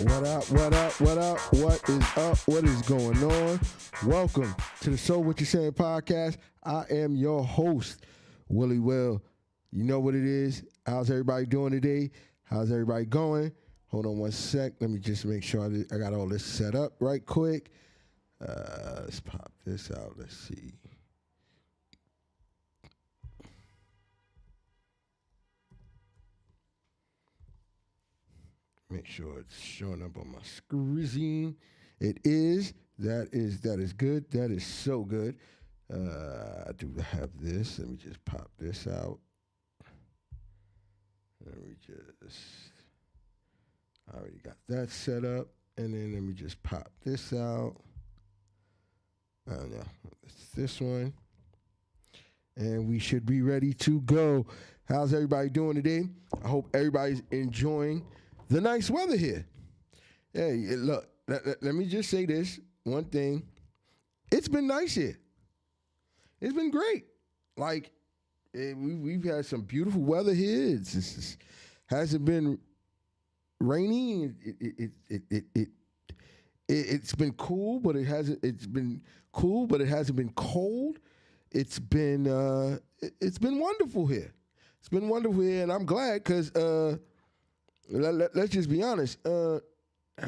What up, what up, what up, what is up, what is going on? Welcome to the So What You Saying podcast. I am your host, Willie Will. You know what it is. How's everybody doing today? How's everybody going? Hold on one sec. Let me just make sure I got all this set up right quick. Let's pop this out. Let's see. Make sure it's showing up on my screen. It is. That is good. That is so good. I do have this. Let me just pop this out. I already got that set up. And then let me just pop this out. Oh no, it's this one. And we should be ready to go. How's everybody doing today? I hope everybody's enjoying the nice weather here. Hey, look, let me just say this one thing. It's been nice here. It's been great. Like, we've had some beautiful weather here. It hasn't been rainy. It's been cool, but it hasn't. It's been cool, but it hasn't been cold. It's been wonderful here. It's been wonderful here, and I'm glad because. Let's just be honest. I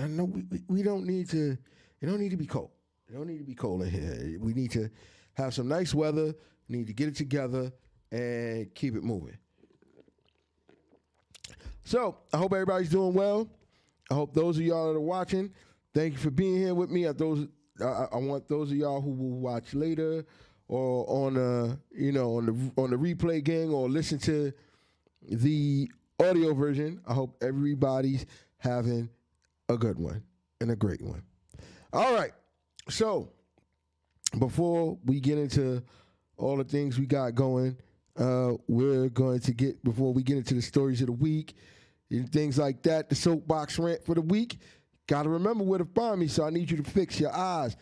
know we don't need to. It don't need to be cold. It don't need to be cold in here. We need to have some nice weather. We need to get it together and keep it moving. So I hope everybody's doing well. I hope those of y'all that are watching, thank you for being here with me. I want those of y'all who will watch later or on the replay gang or listen to the audio version. I hope everybody's having a good one and a great one. All right. So before we get into all the things we got going, before we get into the stories of the week and things like that, the soapbox rant for the week, got to remember where to find me. So I need you to fix your eyes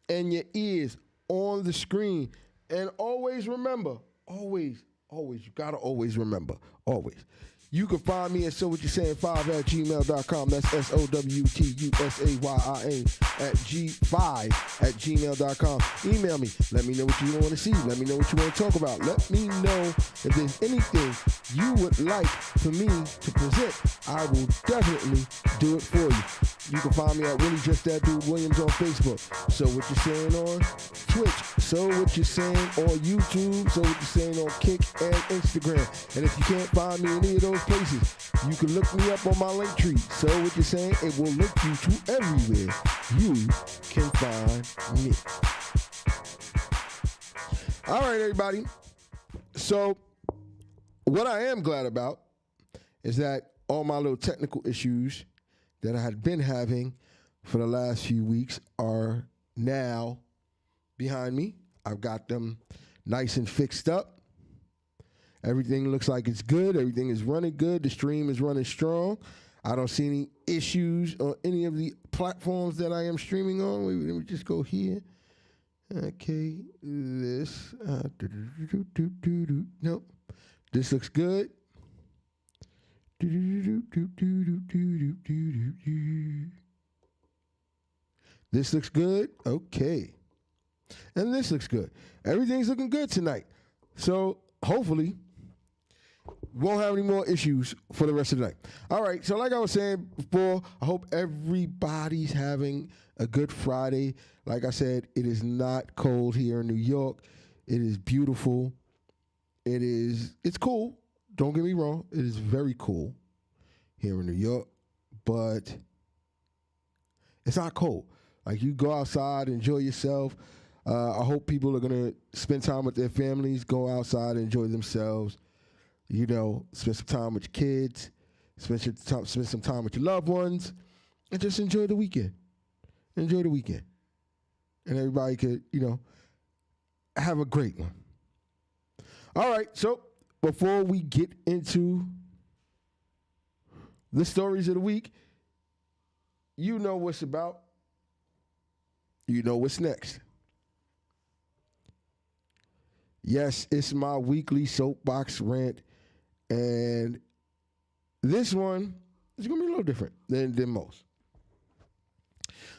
and your ears on the screen. And always remember, you got to always remember, always. You can find me at sowhatyousaying5@gmail.com. That's SOWTUSAYIN@G5@gmail.com. Email me. Let me know what you want to see. Let me know what you want to talk about. Let me know if there's anything you would like for me to present. I will definitely do it for you. You can find me at Willie Just That Dude Williams on Facebook. So What You Saying on Twitch. So What You Saying on YouTube. So What You Saying on Kick and Instagram. And if you can't find me in any of those places, you can look me up on my link tree. So What You Saying, it will link you to everywhere you can find me. All right, everybody. So what I am glad about is that all my little technical issues that I had been having for the last few weeks are now behind me. I've got them nice and fixed up. Everything looks like it's good. Everything is running good. The stream is running strong. I don't see any issues on any of the platforms that I am streaming on. Let me just go here. Okay, this. Nope. This looks good. This looks good. Okay. And this looks good. Everything's looking good tonight. So hopefully won't have any more issues for the rest of the night. All right. So like I was saying before, I hope everybody's having a good Friday. Like I said, it is not cold here in New York. It is beautiful. It's cool. Don't get me wrong. It is very cool here in New York, but it's not cold. Like, you go outside, enjoy yourself. I hope people are going to spend time with their families, go outside, enjoy themselves. You know, spend some time with your kids, spend some time with your loved ones, and just enjoy the weekend. Enjoy the weekend. And everybody could, have a great one. All right, so before we get into the stories of the week, you know what's about. You know what's next. Yes, it's my weekly soapbox rant, and this one is going to be a little different than most.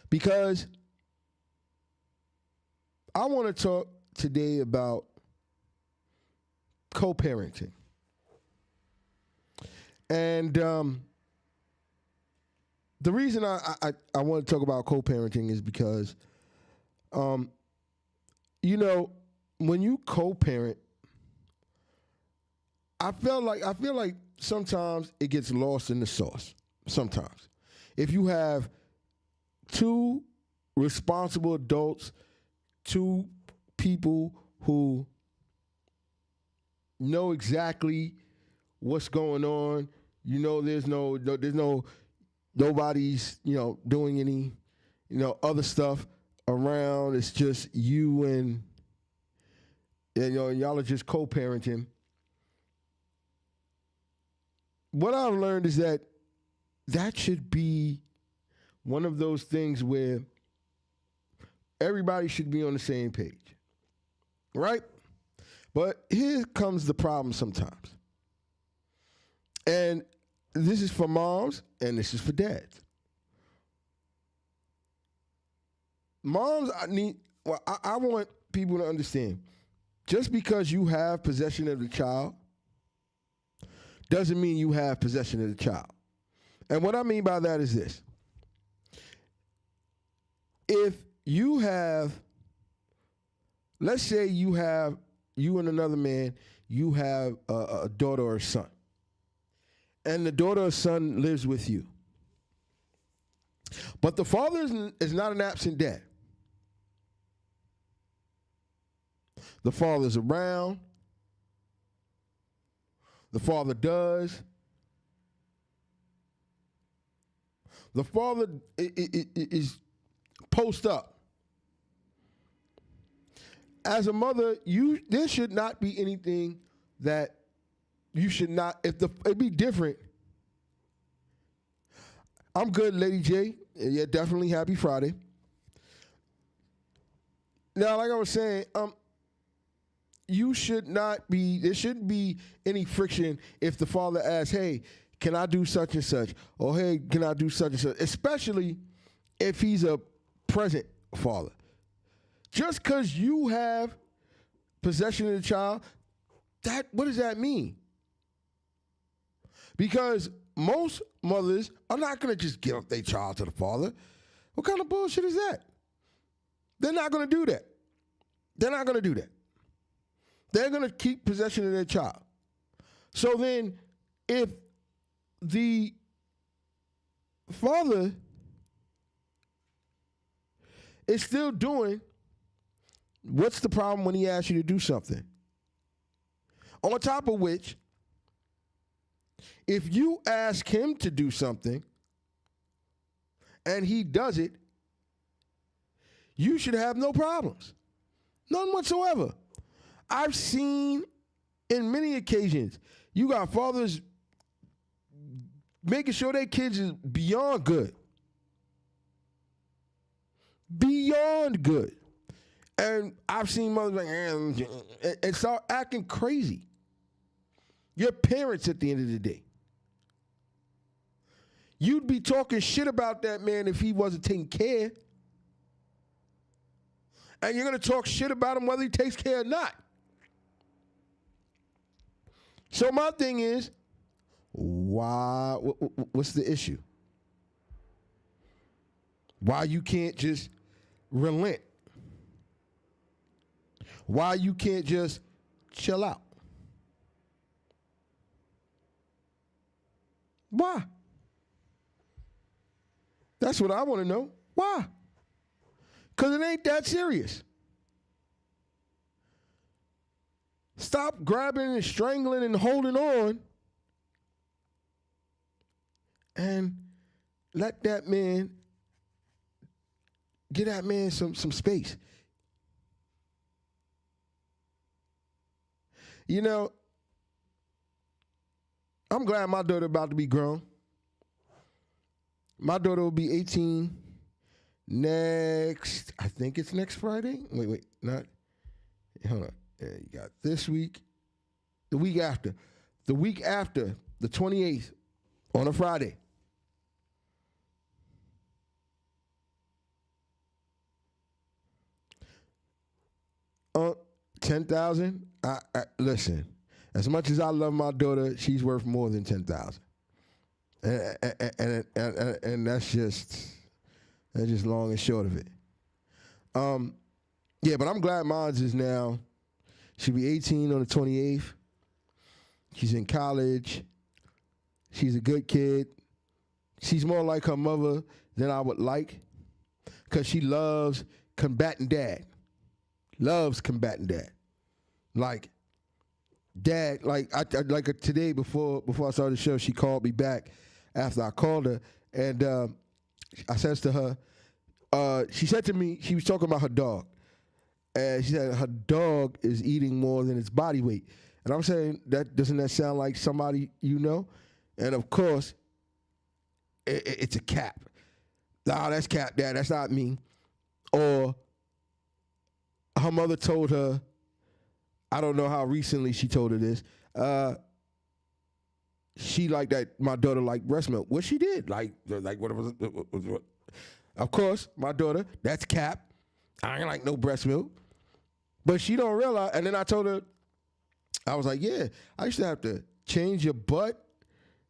Because I want to talk today about co-parenting. And the reason I want to talk about co-parenting is because, when you co-parent, I feel like sometimes it gets lost in the sauce. Sometimes, if you have two responsible adults, two people who know exactly what's going on, there's nobody's doing any other stuff around. It's just you and y'all are just co-parenting. What I've learned is that should be one of those things where everybody should be on the same page, right? But here comes the problem sometimes. And this is for moms and this is for dads. Moms, I want people to understand, just because you have possession of the child doesn't mean you have possession of the child. And what I mean by that is this. If you have, let's say you and another man, you have a daughter or a son, and the daughter or son lives with you. But the father is not an absent dad. The father's around. The father does. The father is post up. As a mother, there should not be anything that you should not. It'd be different. I'm good, Lady J. Yeah, definitely happy Friday. Now, like I was saying, there shouldn't be any friction if the father asks, hey, can I do such and such? Or, hey, can I do such and such? Especially if he's a present father. Just because you have possession of the child, what does that mean? Because most mothers are not going to just give up their child to the father. What kind of bullshit is that? They're not going to do that. They're not going to do that. They're going to keep possession of their child. So then, if the father is still doing, what's the problem when he asks you to do something? On top of which, if you ask him to do something and he does it, you should have no problems. None whatsoever. I've seen in many occasions, you got fathers making sure their kids is beyond good. Beyond good. And I've seen mothers and start acting crazy. You're parents at the end of the day. You'd be talking shit about that man if he wasn't taking care. And you're going to talk shit about him whether he takes care or not. So my thing is, why? What's the issue? Why you can't just relent? Why you can't just chill out? Why? That's what I want to know. Why? Because it ain't that serious. Stop grabbing and strangling and holding on and let that man, get that man some space. You know, I'm glad my daughter about to be grown. My daughter will be 18 next, I think it's next Friday. Wait, not, hold on. Yeah, you got this week, the week after, the 28th, on a Friday. $10,000. Listen. As much as I love my daughter, she's worth more than $10,000, and that's just long and short of it. Yeah, but I'm glad mine is now. She'll be 18 on the 28th. She's in college. She's a good kid. She's more like her mother than I would like, because she loves combating dad. Loves combating dad. Like, dad, like today before I started the show, she called me back after I called her, and I says to her, she said to me, she was talking about her dog, and she said her dog is eating more than its body weight. And I'm saying, doesn't that sound like somebody you know? And of course, it's a Cap. Nah, that's Cap, Dad. That's not me. Or her mother told her, I don't know how recently she told her this, she liked that my daughter liked breast milk. Well, she did. Like what? Of course, my daughter, that's Cap. I ain't like no breast milk. But she don't realize, and then I told her, I was like, yeah, I used to have to change your butt,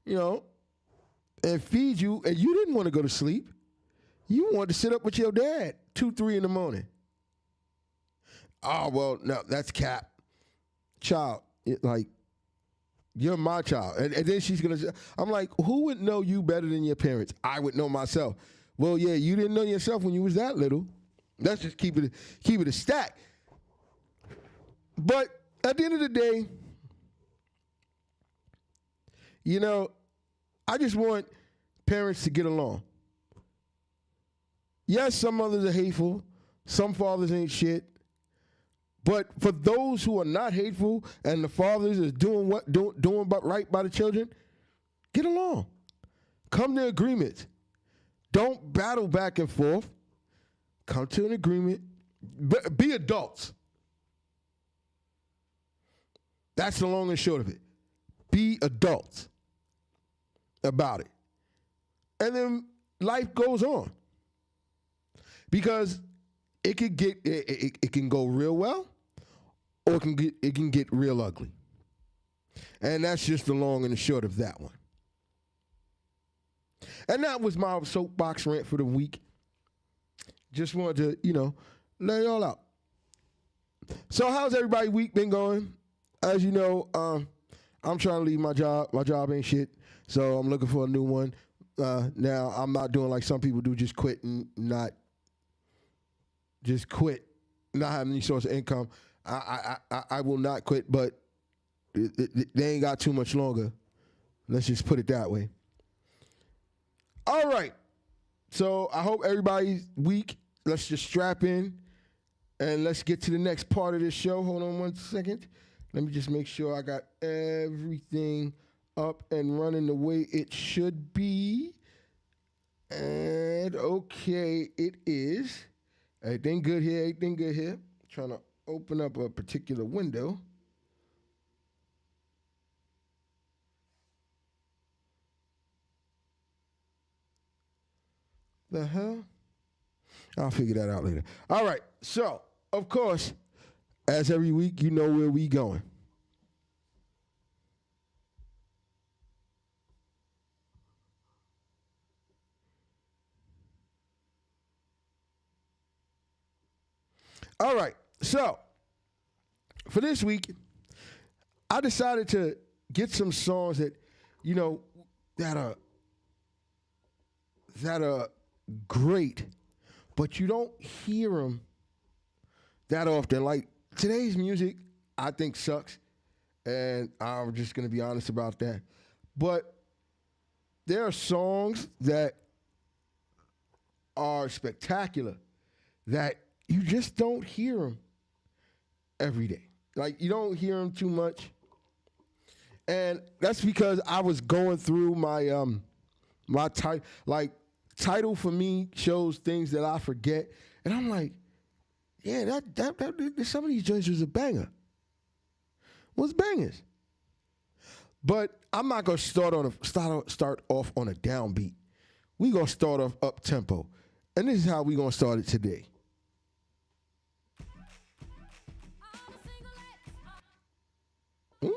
you know, and feed you, and you didn't want to go to sleep. You wanted to sit up with your dad 2, 3 in the morning. Oh, well, no, that's Cap. Child, like, you're my child. And then she's going to say, I'm like, who would know you better than your parents? I would know myself. Well, yeah, you didn't know yourself when you was that little. Let's just keep it a stack. But at the end of the day, you know, I just want parents to get along. Yes, some mothers are hateful. Some fathers ain't shit. But for those who are not hateful and the fathers is doing right by the children, get along. Come to agreements. Don't battle back and forth. Come to an agreement. Be adults. That's the long and short of it. Be adults about it. And then life goes on. Because it can go real well, or it can get real ugly. And that's just the long and the short of that one. And that was my soapbox rant for the week. Just wanted to, lay it all out. So how's everybody's week been going? As you know, I'm trying to leave my job. My job ain't shit, so I'm looking for a new one. Now, I'm not doing like some people do, just quit and not having any source of income. I will not quit, but they ain't got too much longer. Let's just put it that way. All right. So I hope everybody's week. Let's just strap in and let's get to the next part of this show. Hold on one second. Let me just make sure I got everything up and running the way it should be. And okay, it is. Everything good here. Trying to open up a particular window. The hell? I'll figure that out later. All right. So, of course, as every week, you know where we going. All right. So, for this week, I decided to get some songs that, you know, that are great, but you don't hear them that often. Like today's music, I think sucks, and I'm just gonna be honest about that. But there are songs that are spectacular that you just don't hear them every day. Like you don't hear them too much, and that's because I was going through my title for me shows things that I forget, and I'm like, yeah, that some of these joints was a banger. Was bangers, but I'm not gonna start off on a downbeat. We gonna start off up tempo, and this is how we gonna start it today. Hmm?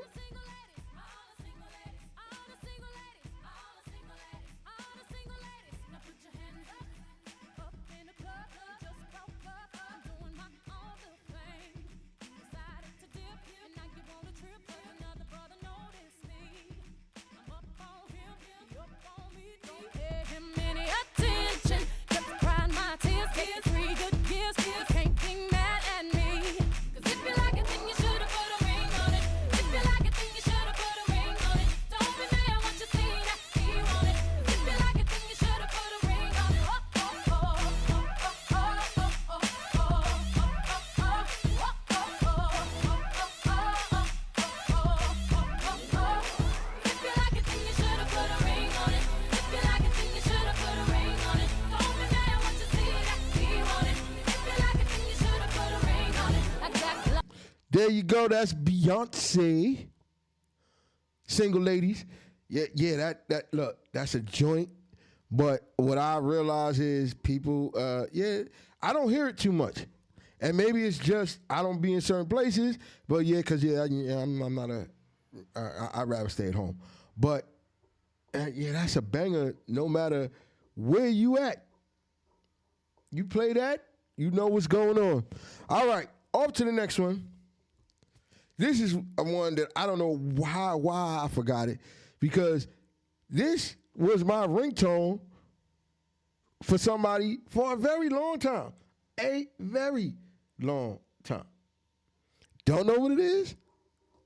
There you go. That's Beyonce. Single ladies. Yeah, that look, that's a joint. But what I realize is people, I don't hear it too much. And maybe it's just I don't be in certain places, but I'm not I'd rather stay at home. But that's a banger no matter where you at. You play that, you know what's going on. All right, off to the next one. This is one that I don't know why I forgot it, because this was my ringtone for somebody for a very long time. A very long time. Don't know what it is?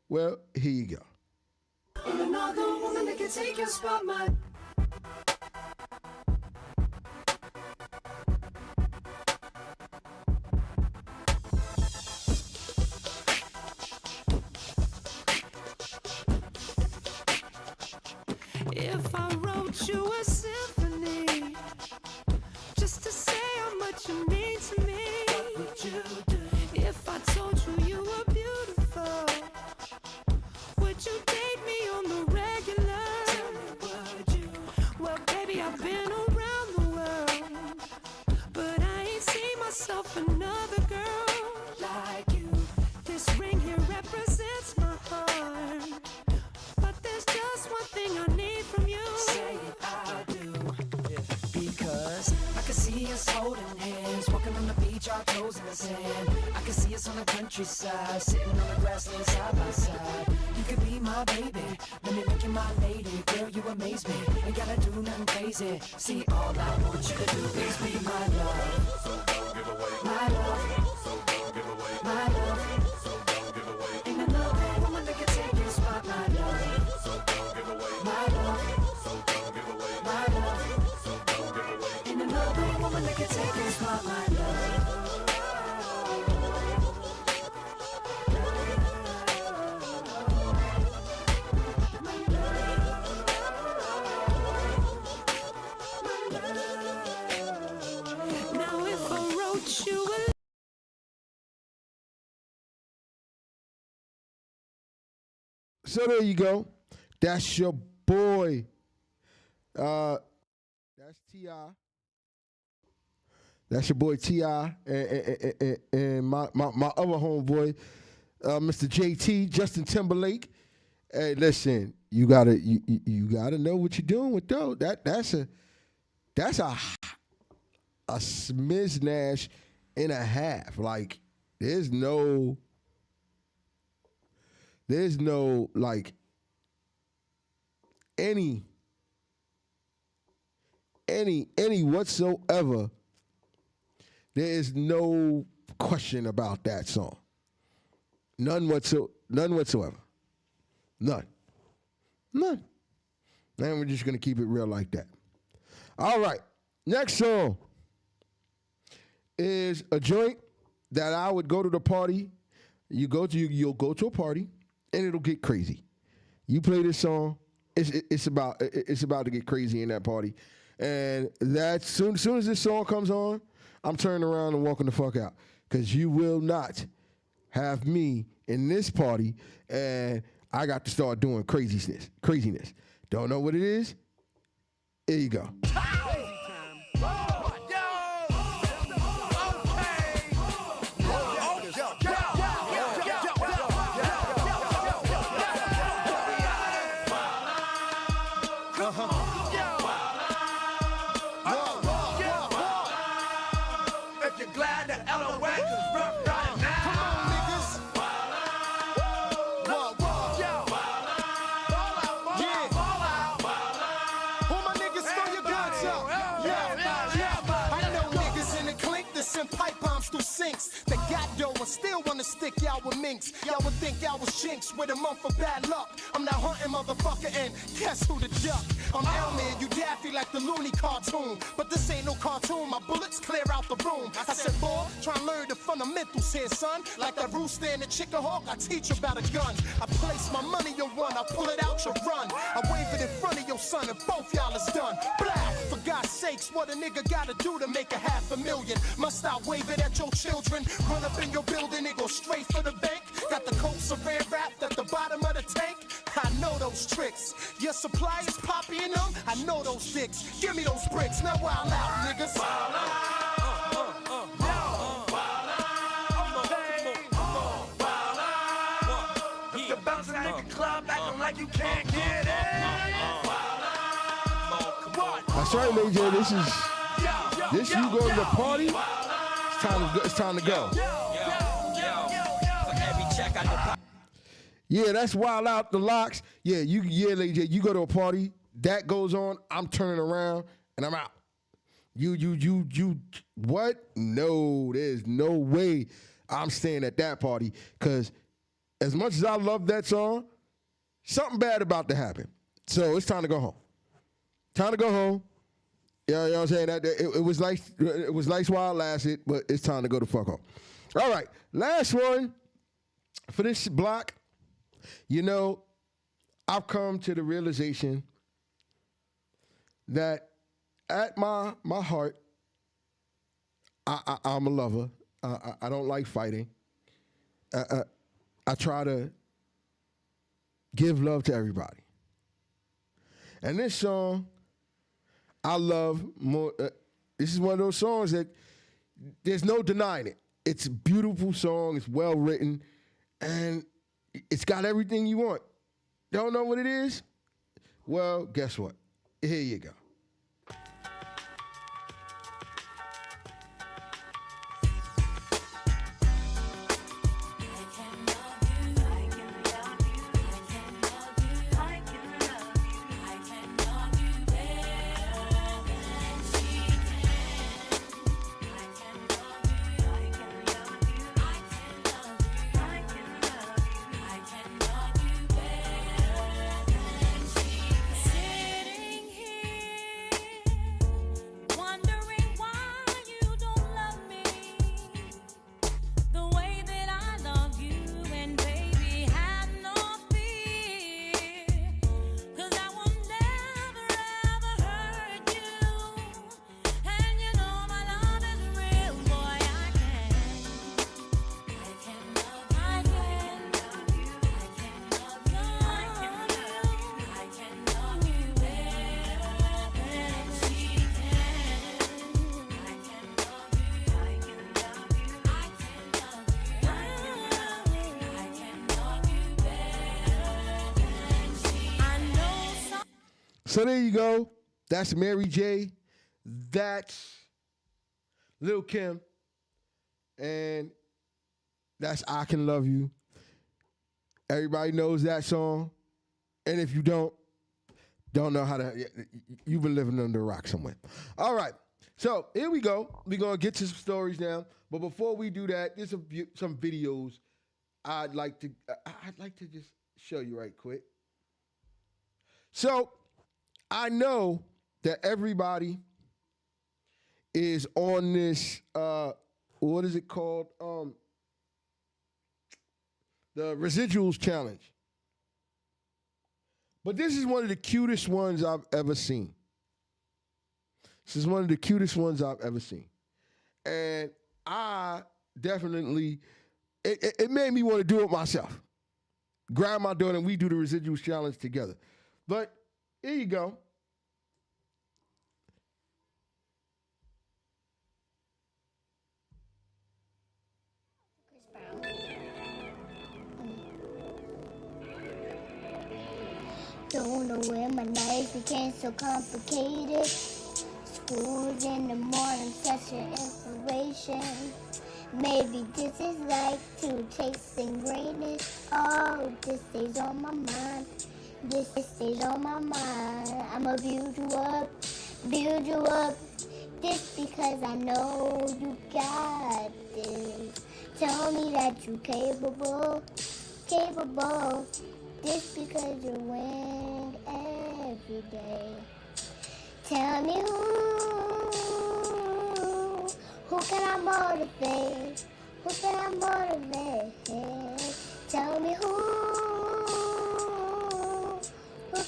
Well, here you go. Ain't another woman that can take your spot, man. If I wrote you a symphony just to say how much you mean to me, what would you do? If I told you you were beautiful, would you date me on the regular? Tell me, would you? Well, baby, I've been around the world, but I ain't seen myself another girl like you. This ring here represents my heart, but there's just one thing I need from you. Say it, I do. Yeah. Because I can see us holding hands, walking on the beach, our toes in the sand. I can see us on the countryside, sitting on the grassland side by side. You could be my baby, let me make you my lady. Girl, you amaze me, ain't gotta do nothing crazy. See, all I want you to do is be my love. So don't give away my love. So don't give away my love. So don't give away. Ain't another woman that can take your spot, my love. So don't give away my love. So don't give away my love. So don't give away. Ain't another woman that can take your spot, my love. Now if I wrote you a So there you go. That's your boy. That's T.I. That's your boy T.I. and my other homeboy, Mr. JT, Justin Timberlake. Hey, listen, you gotta know what you're doing with those. That's a smiznash and a half. Like there's no like any whatsoever. There is no question about that song. None whatsoever. None. And we're just going to keep it real like that. All right. Next song is a joint that I would go to the party. You'll go to a party and it'll get crazy. You play this song, it's about to get crazy in that party. And that soon as this song comes on, I'm turning around and walking the fuck out. Because you will not have me in this party and I got to start doing craziness. Don't know what it is? Here you go. That got dough and still wanna stick y'all with minks. Y'all would think y'all was chinks with a month of bad luck. I'm not hunting, motherfucker, and guess who the duck? I'm Elman, you daffy like the Looney cartoon. But this ain't no cartoon, my bullets clear out the room. I said, boy, try and learn the fundamentals here, son. Like that rooster and the chicken hawk, I teach you about a gun. I place my money on one, I pull it out, you run. I wave it in front of your son, and both y'all is done. Blah! For God's sakes, what a nigga gotta do to make $500,000? Must I wave it at your children? Run up in your building, it go straight for the bank. Got the Coke Saran wrapped at the bottom of the tank. I know those tricks. Your supply is popping them. I know those dicks. Give me those bricks. Now wild out, niggas. Wild out. You're bouncing in the club, acting like you can't get it. That's right, AJ. This you go to the party. It's time to go. Yeah, that's Wild Out the Locks. Yeah, AJ, you go to a party, that goes on, I'm turning around and I'm out. You what? No, there's no way I'm staying at that party, because as much as I love that song, something bad about to happen. So it's time to go home. Time to go home. You know what I'm saying? It was nice while it lasted, but it's time to go to fuck home. All right, last one for this block. You know, I've come to the realization that at my heart, I'm a lover. I don't like fighting. I try to give love to everybody. And this song, I love more. This is one of those songs that there's no denying it. It's a beautiful song. It's well written, and it's got everything you want. Don't know what it is? Well, guess what? Here you go. Sitting here So there you go. That's Mary J. That's Lil' Kim. And that's I Can Love You. Everybody knows that song. And if you don't know how to, you've been living under a rock somewhere. All right. So here we go. We're going to get to some stories now. But before we do that, there's some videos I'd like to just show you right quick. So I know that everybody is on this, what is it called? The Residuals Challenge. But this is one of the cutest ones I've ever seen. This is one of the cutest ones I've ever seen. And I definitely, it made me want to do it myself. Grab my daughter and we do the Residuals Challenge together. But here you go. Don't know where my life became so complicated. School's in the morning, such an inspiration. Maybe this is like to chasing greatness. Oh, this stays on my mind. This stays on my mind. I'ma build you up, just because I know you got this. Tell me that you capable, just because you're winning every day. Tell me who can I motivate? Who can I motivate? Tell me who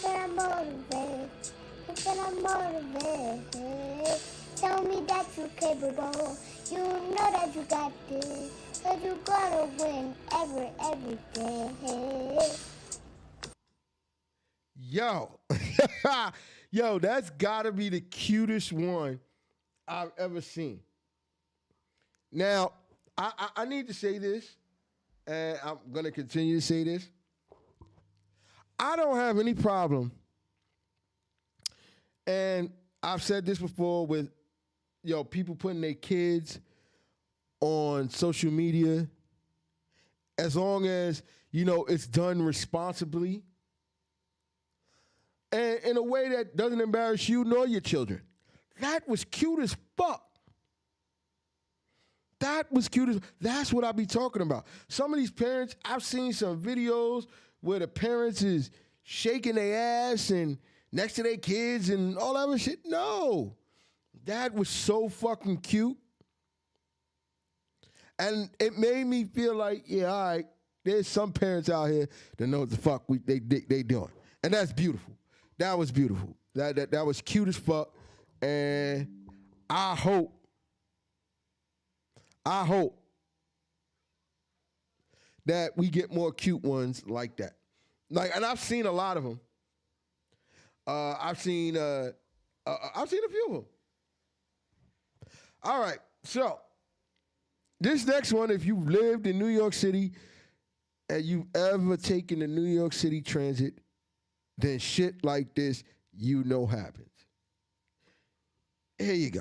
can I motivate? Who can I motivate? Tell me that you're capable. You know that you got this. Cause you're gonna win every day. Yo. Yo, that's gotta be the cutest one I've ever seen. Now, I need to say this, and I'm gonna continue to say this. I don't have any problem, and I've said this before with, people putting their kids on social media, as long as, it's done responsibly and in a way that doesn't embarrass you nor your children. That was cute as fuck. That's what I be talking about. Some of these parents, I've seen some videos where the parents is shaking their ass and next to their kids and all that other shit. No, that was so fucking cute. And it made me feel like, yeah, all right, there's some parents out here that know what the fuck they doing. And that's beautiful. That was beautiful. That was cute as fuck. And I hope that we get more cute ones like that. And I've seen a lot of them. I've seen a few of them. All right, so this next one, if you've lived in New York City and you've ever taken the New York City Transit, then shit like this happens. Here you go.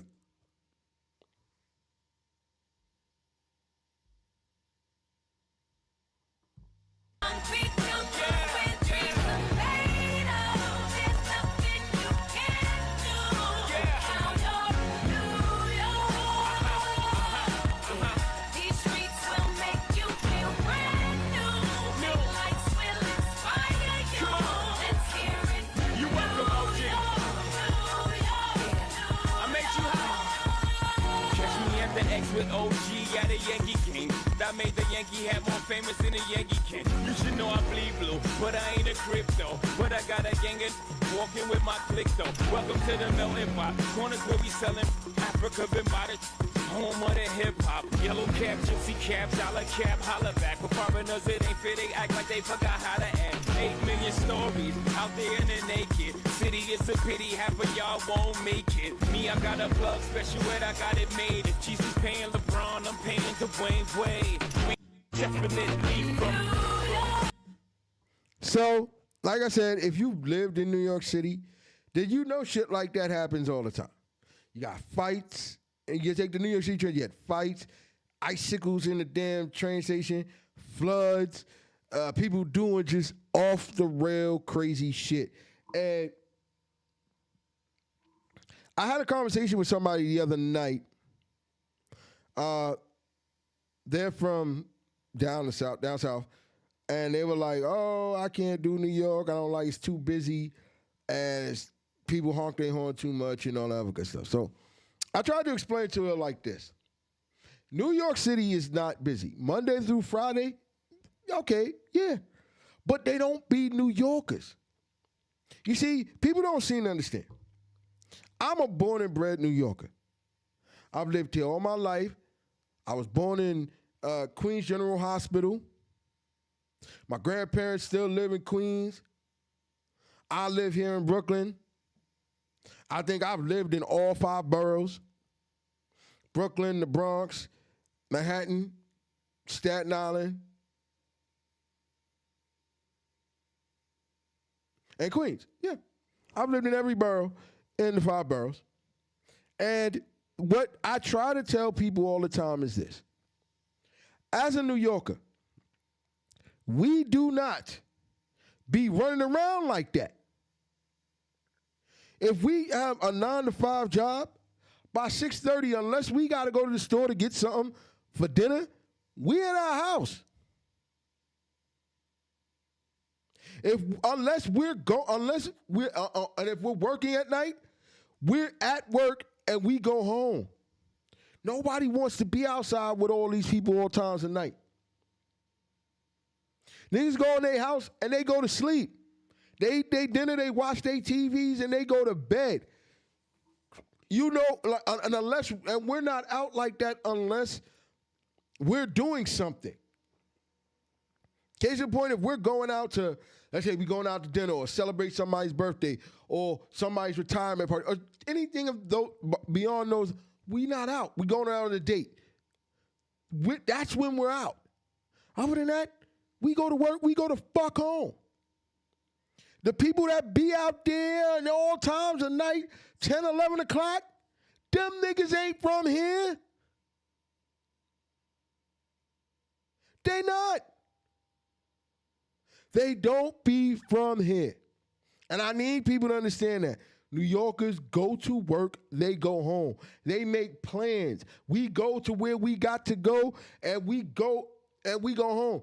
With OG at a Yankee game. That made the Yankee hat more famous than a Yankee can. You should know I bleed blue, but I ain't a crypto. But I got a gang of walking with my click though. Welcome to the melting pot. Corners where we selling Africa been by the home of the hip hop. Yellow cap, gypsy cap, dollar cap, holla back. For foreigners it ain't fit, they act like they forgot how to act. 8 million stories out there in the naked city. It's a pity half of y'all won't make it. Me, I got a plug special ed, I got it made. If Jesus paying LeBron, I'm paying Dwayne Wade. We definitely from. So, like I said, if you've lived in New York City, Did you know shit like that happens all the time? You got fights, and you take the New York City train, you had fights, icicles in the damn train station, floods, people doing just off the rail crazy shit. And I had a conversation with somebody the other night. They're from down south, and they were like, "Oh, I can't do New York. I don't like it's too busy, and it's, people honk their horn too much and all that other good stuff." So I tried to explain to her like this: New York City is not busy Monday through Friday. Okay, yeah, but they don't be New Yorkers. You see, people don't seem to understand. I'm a born and bred New Yorker. I've lived here all my life. I was born in Queens General Hospital. My grandparents still live in Queens. I live here in Brooklyn. I think I've lived in all 5 boroughs: Brooklyn, the Bronx, Manhattan, Staten Island, and Queens. Yeah, I've lived in every borough in the 5 boroughs. And what I try to tell people all the time is this: as a New Yorker, we do not be running around like that. If we have a 9-to-5 job, by 6:30, unless we got to go to the store to get something for dinner, we at our house. Unless we're working at night, we're at work and we go home. Nobody wants to be outside with all these people all times of night. Niggas go in their house and they go to sleep. They eat their dinner, they watch their TVs, and they go to bed. You know, and we're not out like that unless we're doing something. Case in point, if we're going out to, let's say we're going out to dinner or celebrate somebody's birthday or somebody's retirement party or anything of those, beyond those, we not out. We going out on a date. That's when we're out. Other than that, we go to work, we go to fuck home. The people that be out there in all times of night, 10, 11 o'clock, them niggas ain't from here. They not. They don't be from here. And I need people to understand that. New Yorkers go to work, they go home. They make plans. We go to where we got to go, and we go home.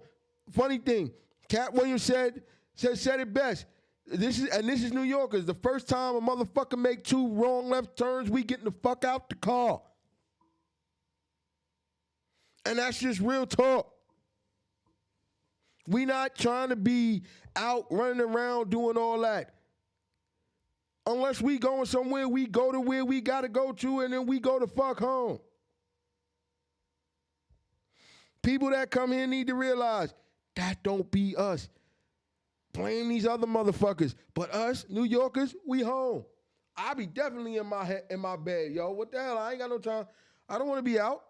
Funny thing, Cat Williams said it best. This is New Yorkers. The first time a motherfucker make 2 wrong left turns, we getting the fuck out the car. And that's just real talk. We not trying to be out running around doing all that. Unless we going somewhere, we go to where we got to go to, and then we go to fuck home. People that come here need to realize that don't be us. Blame these other motherfuckers. But us, New Yorkers, we home. I be definitely in my bed, yo. What the hell? I ain't got no time. I don't want to be out.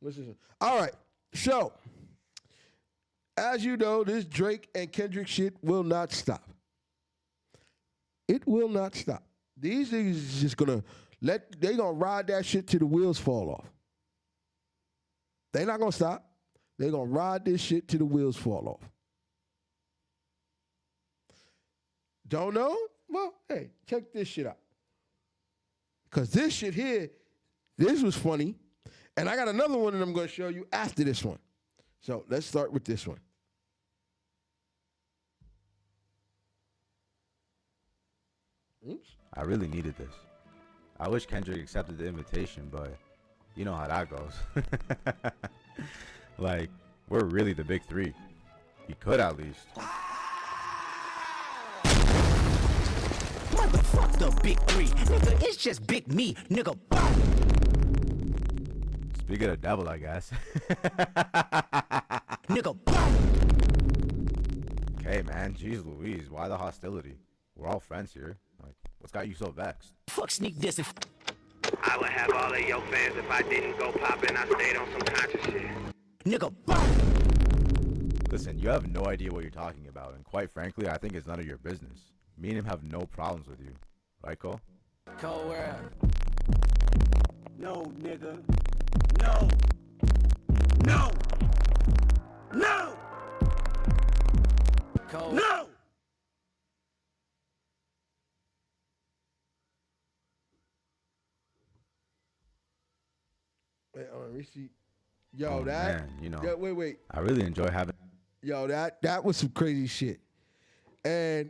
Listen. All right. So, as you know, this Drake and Kendrick shit will not stop. It will not stop. These niggas is just gonna ride that shit till the wheels fall off. They not gonna stop. They gonna ride this shit till the wheels fall off. Don't know? Well, hey, check this shit out. Because this shit here, this was funny. And I got another one that I'm going to show you after this one. So let's start with this one. Oops. I really needed this. I wish Kendrick accepted the invitation, but you know how that goes. Like, we're really the big 3. He could at least. Motherfuck the big 3. Nigga, it's just big me, nigga. Speak of the devil, I guess. Nigga. Okay, man. Jeez Louise. Why the hostility? We're all friends here. Like, what's got you so vexed? Fuck sneak this and I would have all of your fans if I didn't go poppin'. I stayed on some conscious shit. nigga. Listen, you have no idea what you're talking about, and quite frankly, I think it's none of your business. Me and him have no problems with you. Right, Cole? Cold world. No, nigga. No. No. No. Cold. No. Wait, let me see. Yo, Oh, that. man, you know. Yeah, wait. I really enjoy having. Yo, that was some crazy shit. And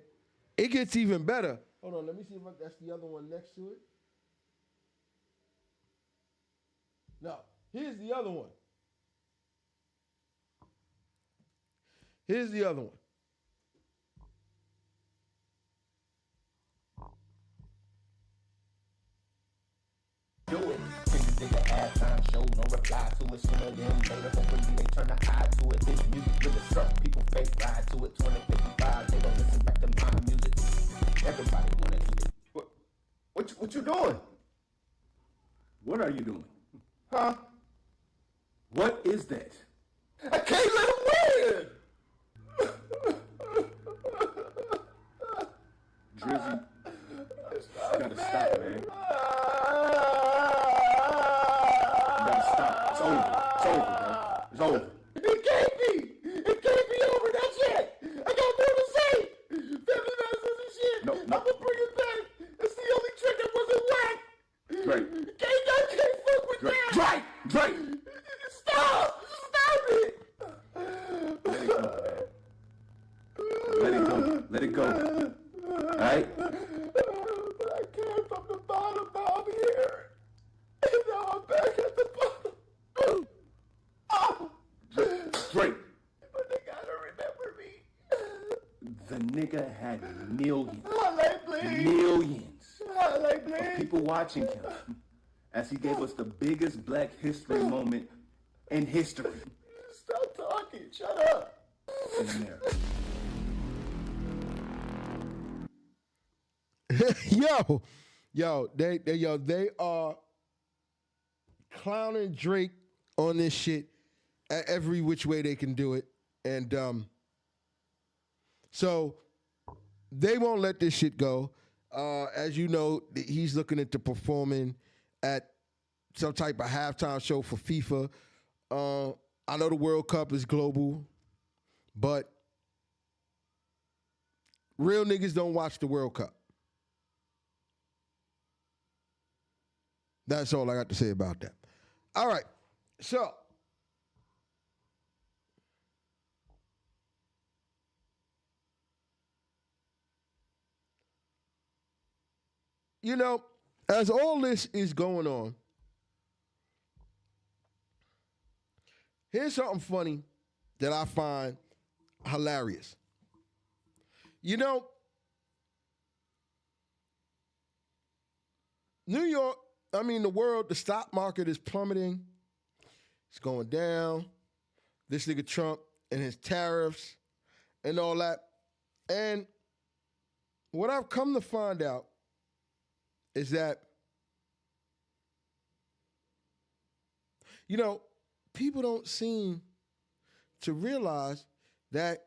it gets even better. Hold on, let me see if that's the other one next to it. No, here's the other one. Here's the other one. Do it. Nigga halftime show, no reply to it. Sooner than later, hopefully they turn the eye to it. This music with a certain people face ride to it. 2055, they gon' listen back to my music. Everybody wanna do it. What you doing? What are you doing? Huh? What is that? I can't let him win! Drizzy, you gotta stop, man. You gotta stop. It's over, man. It's over. It can't be over, that's it! I got more to say! Family Matters and shit! No. I'ma bring it back! It's the only trick that wasn't whack! Drake. I can't fuck with that! Drake! Stop it! Let it go. Alright? But I came from the bottom down here. And now I'm back at the bottom. Oh! Drake. But they gotta remember me. The nigga had millions. Highlight, please. Millions. Highlight, please. People watching him as he gave us the biggest Black history moment in history. Stop talking. Shut up. In America. They are clowning Drake on this shit at every which way they can do it. And so they won't let this shit go. As you know, he's looking into performing at some type of halftime show for FIFA. I know the World Cup is global, but real niggas don't watch the World Cup. That's all I got to say about that. All right, so you know, as all this is going on, here's something funny that I find hilarious. You know, the world, the stock market is plummeting. It's going down. This nigga Trump and his tariffs and all that. And what I've come to find out is that, you know, people don't seem to realize that,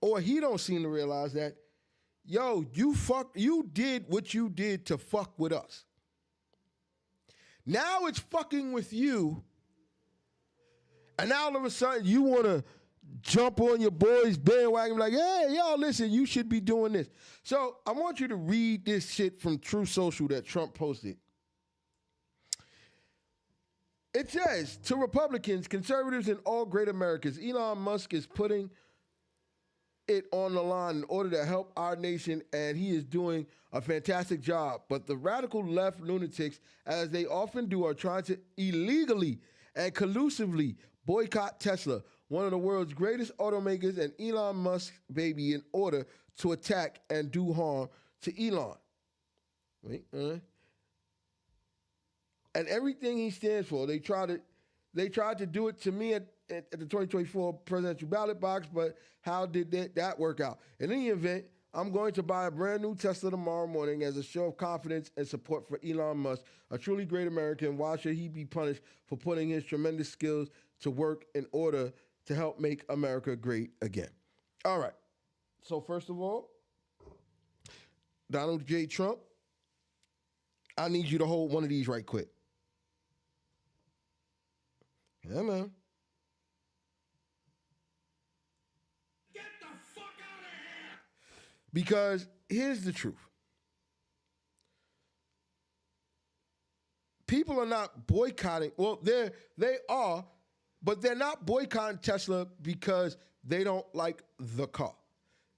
or he don't seem to realize that, yo, you did what you did to fuck with us. Now it's fucking with you, and now all of a sudden you want to jump on your boys' bandwagon like, hey, y'all, listen, you should be doing this. So I want you to read this shit from Truth Social that Trump posted. It says, to Republicans, conservatives, and all great Americans, Elon Musk is putting it on the line in order to help our nation, and he is doing a fantastic job. But the radical left lunatics, as they often do, are trying to illegally and collusively boycott Tesla, one of the world's greatest automakers, and Elon Musk's baby, in order to attack and do harm to Elon. And everything he stands for, they tried to do it to me at the 2024 presidential ballot box, but how did that work out? In any event, I'm going to buy a brand new Tesla tomorrow morning as a show of confidence and support for Elon Musk, a truly great American. Why should he be punished for putting his tremendous skills to work in order to help make America great again. All right. So first of all, Donald J. Trump, I need you to hold one of these right quick. Yeah, man. Get the fuck out of here! Because here's the truth. People are not boycotting. Well, they are, but they're not boycotting Tesla because they don't like the car.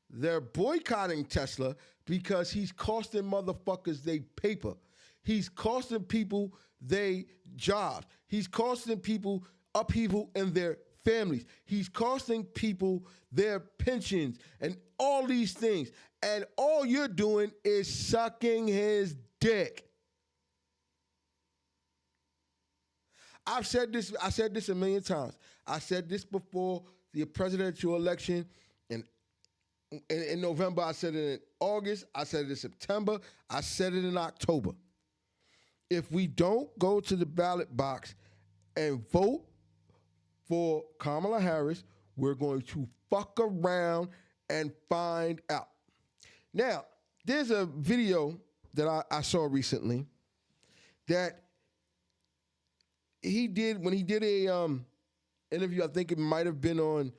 They're boycotting Tesla because he's costing motherfuckers they paper. He's costing people they jobs. He's costing people upheaval in their families. He's costing people their pensions and all these things. And all you're doing is sucking his dick. I said this a million times. I said this before the presidential election in November. I said it in August. I said it in September. I said it in October. If we don't go to the ballot box and vote for Kamala Harris, we're going to fuck around and find out. Now, there's a video that I saw recently that he did when he did a interview. I think it might have been on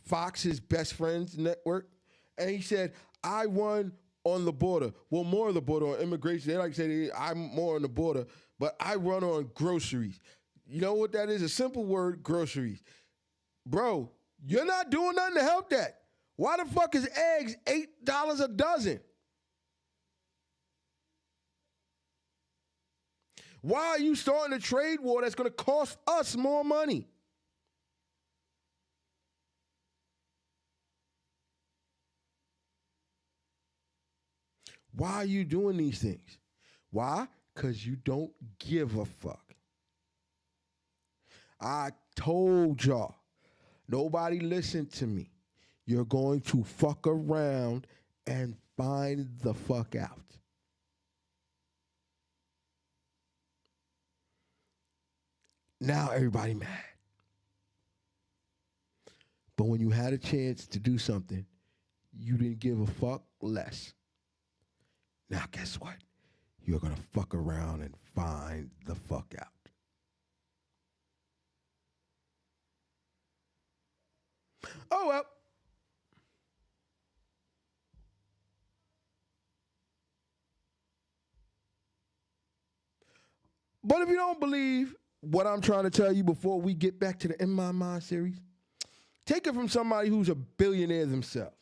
Fox's Best Friends Network, and he said, "I won on the border. Well, more of the border on immigration. They like to say I'm more on the border, but I run on groceries. You know what that is? A simple word: groceries. Bro, you're not doing nothing to help that. Why the fuck is eggs $8 a dozen? Why are you starting a trade war that's going to cost us more money? Why are you doing these things? Why? Because you don't give a fuck. I told y'all, nobody listened to me. You're going to fuck around and find the fuck out. Now everybody mad. But when you had a chance to do something, you didn't give a fuck less. Now guess what? You're going to fuck around and find the fuck out. Oh, well. But if you don't believe what I'm trying to tell you before we get back to the In My Mind series, take it from somebody who's a billionaire themselves.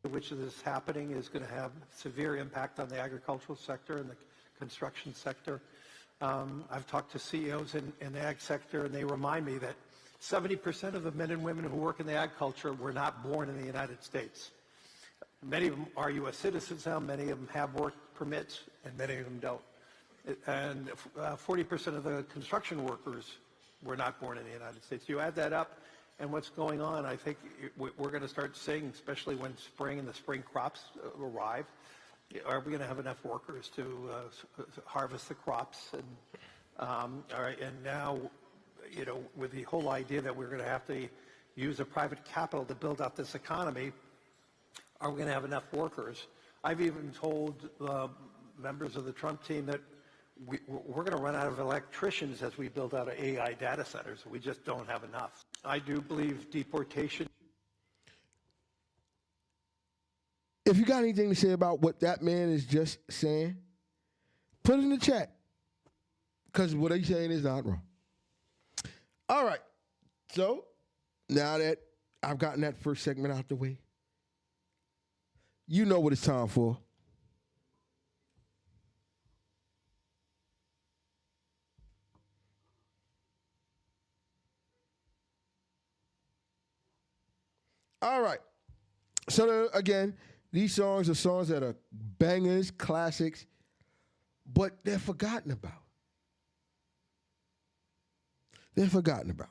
Which this is happening is going to have severe impact on the agricultural sector and the construction sector. I've talked to CEOs in the ag sector, and they remind me that 70% of the men and women who work in the agriculture were not born in the United States. Many of them are U.S. citizens now, many of them have work permits, and many of them don't. And 40% of the construction workers were not born in the United States. You add that up, and what's going on, I think we're going to start seeing, especially when spring and the spring crops arrive, are we going to have enough workers to harvest the crops? And all right, and now, you know, with the whole idea that we're going to have to use a private capital to build out this economy, are we going to have enough workers? I've even told members of the Trump team that we're going to run out of electricians as we build out AI data centers. We just don't have enough. I do believe deportation. If you got anything to say about what that man is just saying, put it in the chat. Because what he's saying is not wrong. All right. So now that I've gotten that first segment out the way, you know what it's time for. All right. So again, these songs are songs that are bangers, classics, but they're forgotten about. They're forgotten about.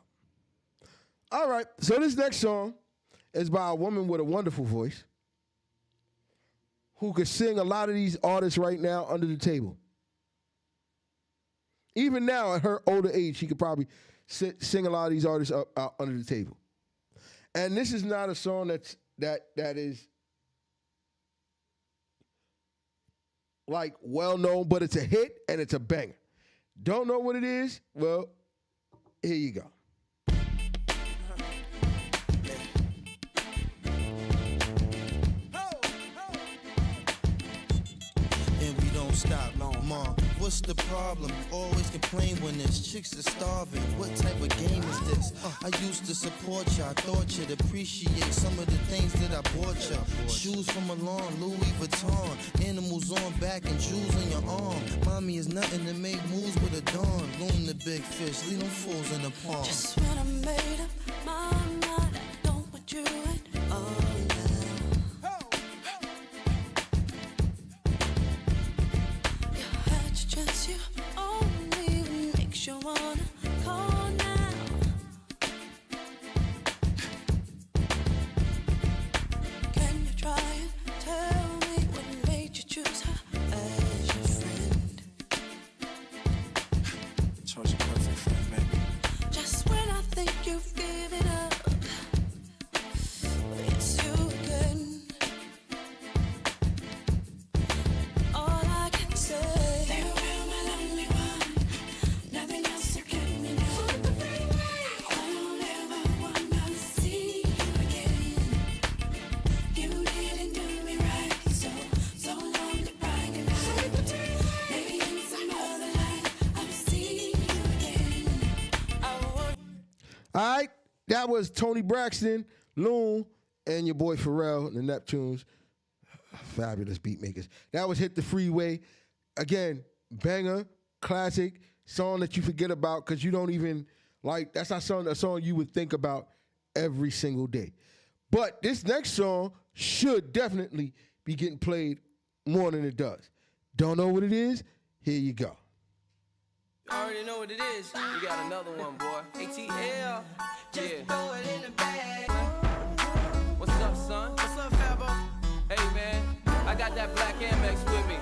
All right. So this next song is by a woman with a wonderful voice who could sing a lot of these artists right now under the table. even now at her older age, she could probably sing a lot of these artists up out under the table. And this is not a song that is like well known, but it's a hit and it's a banger. Don't know what it is? Well, here you go. And we don't stop, Mom. What's the problem? Always complain when there's chicks are starving. What type of game is this? I used to support ya. I thought you'd appreciate some of the things that I bought ya. Shoes from Milan, Louis Vuitton, animals on back and jewels on your arm. Mommy is nothing to make moves with a dawn. Loom the big fish, leave them fools in the pond. Just when I made up my mind, I don't want you at all. You only makes you wanna call now. Can you try and tell me what made you choose her as your friend? Chose your perfect friend, baby. Just when I think you've given up, it's you again. All I can say. All right, that was Tony Braxton, Loon, and your boy Pharrell, the Neptunes. Fabulous beat makers. That was Hit the Freeway. Again, banger, classic, song that you forget about because you don't even, like, that's not a song you would think about every single day. But this next song should definitely be getting played more than it does. Don't know what it is? Here you go. I already know what it is. You got another one, boy. ATL. Just throw it in the bag. What's up, son? What's up, Fabo? Hey, man. I got that black Amex with me.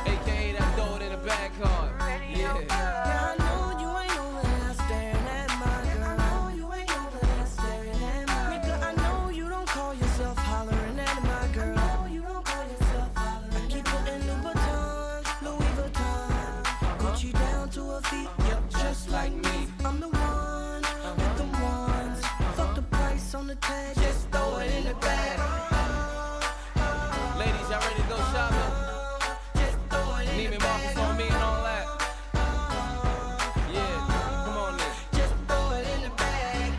AKA that throw it in the bag card. Yeah. I know you ain't over there staring at my girl. I know you ain't over there staring at my girl. Nigga, I know you don't call yourself hollering at my girl. I know you don't call yourself hollering. I keep putting Louboutins, Louis Vuitton, Gucci down to her feet. Yep, just like me. I'm the one with the ones. Fuck the price on the tag. Just throw it in the bag. Ladies, y'all ready to go shopping? Just throw it in Neiman the Marcus bag. on me and all that. Yeah, come on then. Just throw it in the bag.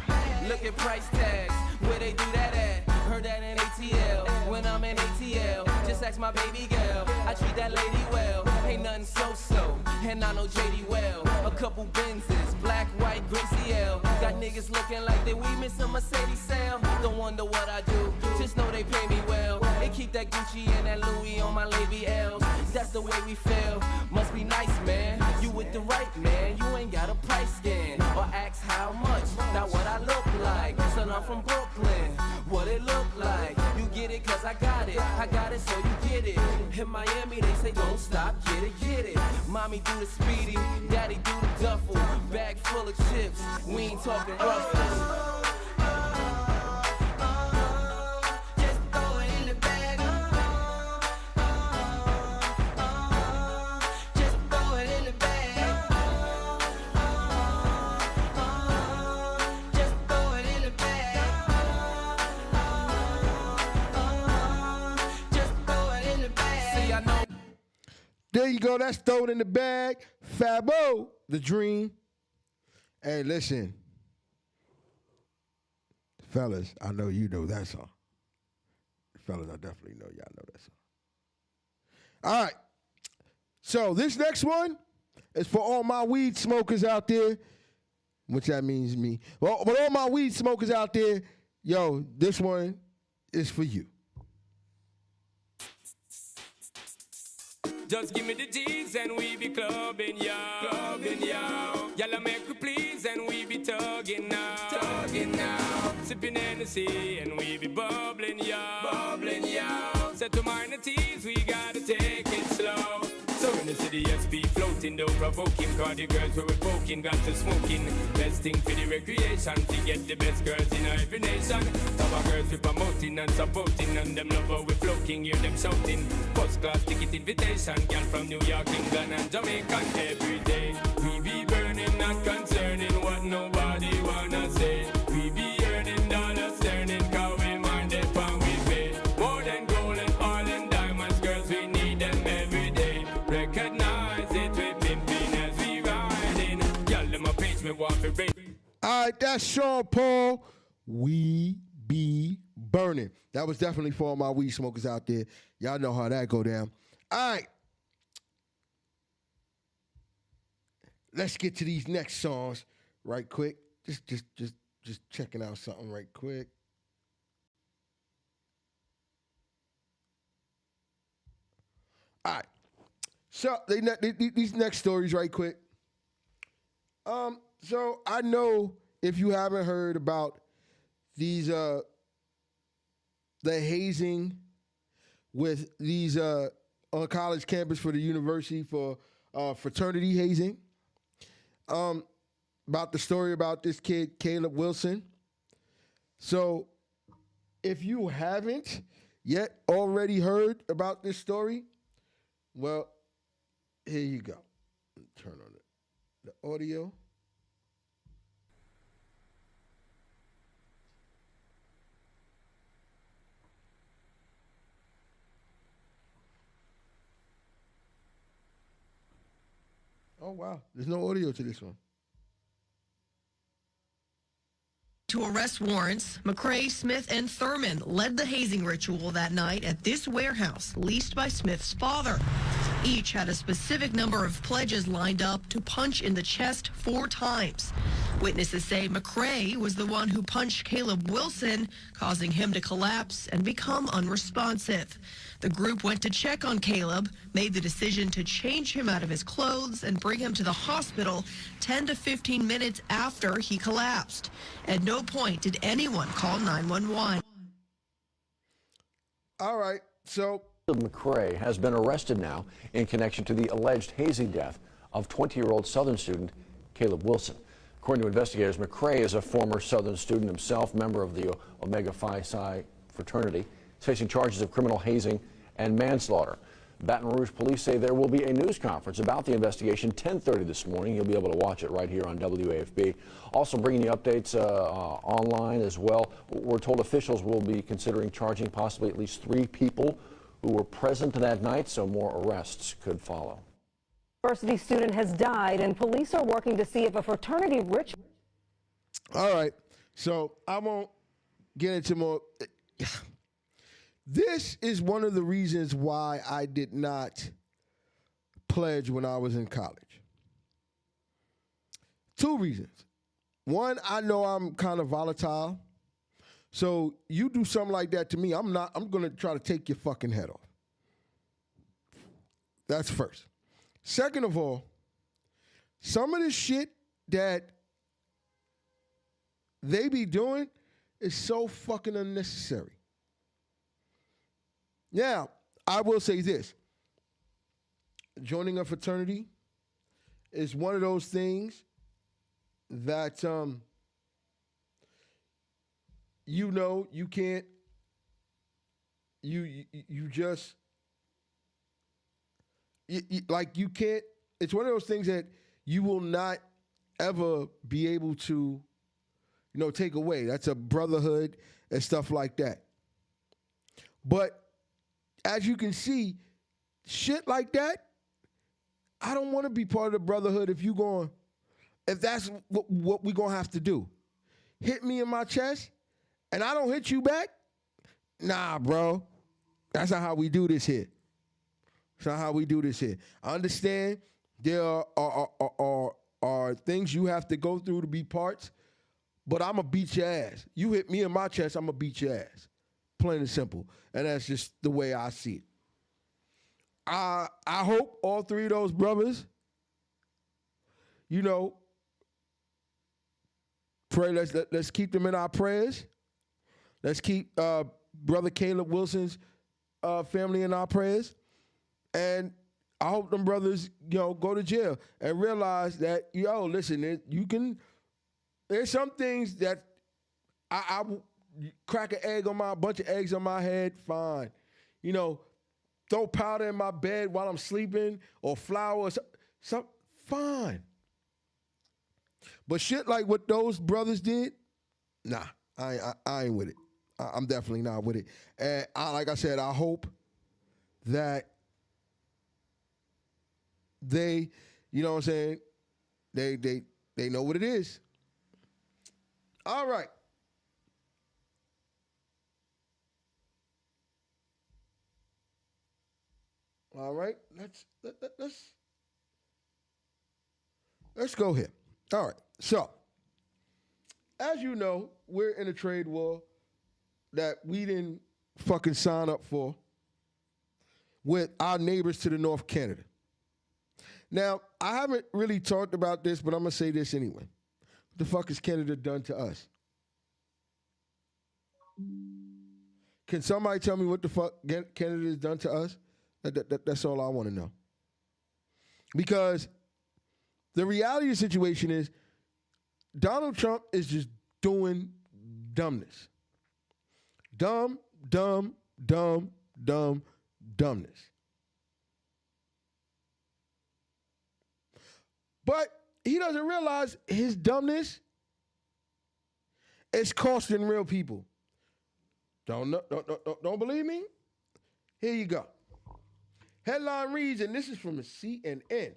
Look at price tags, where they do that at? Heard that in ATL, when I'm in ATL. Just ask my baby girl, I treat that lady well. Ain't nothing so-so, and I know JD well. A couple Benzes, black, white, Gracie L. Got niggas looking like they we miss a Mercedes sale. Don't wonder what I do, just know they pay me well. They keep that Gucci and that Louis on my Lady L's. That's the way we feel, must be nice, man. You with the right man, you ain't got a price scan. Or ask how much, not what I look like. Son, I'm from Brooklyn, what it look like. You get it cause I got it so you get it. In Miami they say don't stop, get it. Mommy do the speedy, daddy do the duffel. Bag full of chips, we ain't talking ruffles. Just throw it in the bag. Just throw it in the bag. Just throw it in the bag. Just throw it in the bag. See, I know. There you go. That's Throw It in the Bag. Fabo, The Dream. Hey, listen. Fellas, I know you know that song. Fellas, I definitely know y'all know that song. All right. So this next one is for all my weed smokers out there, which that means me. Well, but all my weed smokers out there, yo, this one is for you. Just give me the G's and we be clubbing, yo. Clubbing, yo. Y'all make we please and we be tugging now. Tugging now. Sipping Hennessy and we be bubbling, yo. Bubbling, yo. Set to minor T's, we gotta take it slow. So in the city, SP floating down provoking. Cause the girls were poking, got to smoking. Best thing for the recreation, to get the best girls in every nation. Our girls we promoting and supporting, and them love how we floating, hear them shouting. First class ticket invitation, girl from New York, England and Jamaica. Every day we be burning, not concerning what nobody wanna say. We be earning dollars, turning, cause we mind it when we pay. More than gold and oil and diamonds, girls we need them every day. Recognize it, we pimping as we riding. Y'all them a page me want to raise. All right, that's Sean Paul. We be burning. That was definitely for all my weed smokers out there. Y'all know how that go down. All right. Let's get to these next songs right quick. Just checking out something right quick. All right. So these next stories right quick. So I know if you haven't heard about these the hazing with these on college campus for the university for fraternity hazing. About the story about this kid, Caleb Wilson. So if you haven't yet already heard about this story, well, here you go. Turn on the audio. Oh, wow. There's no audio to this one. To arrest warrants, McCrae, Smith, and Thurman led the hazing ritual that night at this warehouse leased by Smith's father. Each had a specific number of pledges lined up to punch in the chest 4 times. Witnesses say McCrae was the one who punched Caleb Wilson, causing him to collapse and become unresponsive. The group went to check on Caleb, made the decision to change him out of his clothes and bring him to the hospital 10 to 15 minutes after he collapsed. At no point did anyone call 911. All right, so McCrae has been arrested now in connection to the alleged hazing death of 20-year-old Southern student Caleb Wilson. According to investigators, McCrae is a former Southern student himself, member of the Omega Phi Psi fraternity. He's facing charges of criminal hazing and manslaughter. Baton Rouge police say there will be a news conference about the investigation 10:30 this morning. You'll be able to watch it right here on WAFB. Also bringing you updates online as well. We're told officials will be considering charging possibly at least 3 people who were present that night, so more arrests could follow. University student has died, and police are working to see if a fraternity ritual. All right, so I won't get into more. This is one of the reasons why I did not pledge when I was in college. 2 reasons. One, I know I'm kind of volatile. So you do something like that to me, I'm going to try to take your fucking head off. That's first. Second of all, some of the shit that they be doing is so fucking unnecessary. Now, I will say this. Joining a fraternity is one of those things that, you know, you can't, you just, like you can't, it's one of those things that you will not ever be able to, you know, take away. That's a brotherhood and stuff like that. But as you can see, shit like that, I don't want to be part of the brotherhood if that's what we're going to have to do. Hit me in my chest and I don't hit you back? Nah, bro. That's not how we do this here. That's not how we do this here. I understand there are things you have to go through to be parts, but I'm going to beat your ass. You hit me in my chest, I'm going to beat your ass. Plain and simple. And that's just the way I see it. I hope all 3 of those brothers, you know, pray. Let's keep them in our prayers. Let's keep Brother Caleb Wilson's family in our prayers. And I hope them brothers, go to jail and realize that, listen, there's some things that I crack a bunch of eggs on my head, fine. Throw powder in my bed while I'm sleeping or flour, fine. But shit like what those brothers did, nah, I ain't with it. I'm definitely not with it. And like I said, I hope that they, you know what I'm saying, they know what it is. All right. All right, let's go here. All right, so as you know, we're in a trade war that we didn't fucking sign up for with our neighbors to the north, Canada. Now, I haven't really talked about this, but I'm gonna say this anyway. What the fuck has Canada done to us? Can somebody tell me what the fuck Canada has done to us? That's all I want to know. Because the reality of the situation is Donald Trump is just doing dumbness. Dumbness. But he doesn't realize his dumbness is costing real people. Don't believe me? Here you go. Headline reads, and this is from the CNN.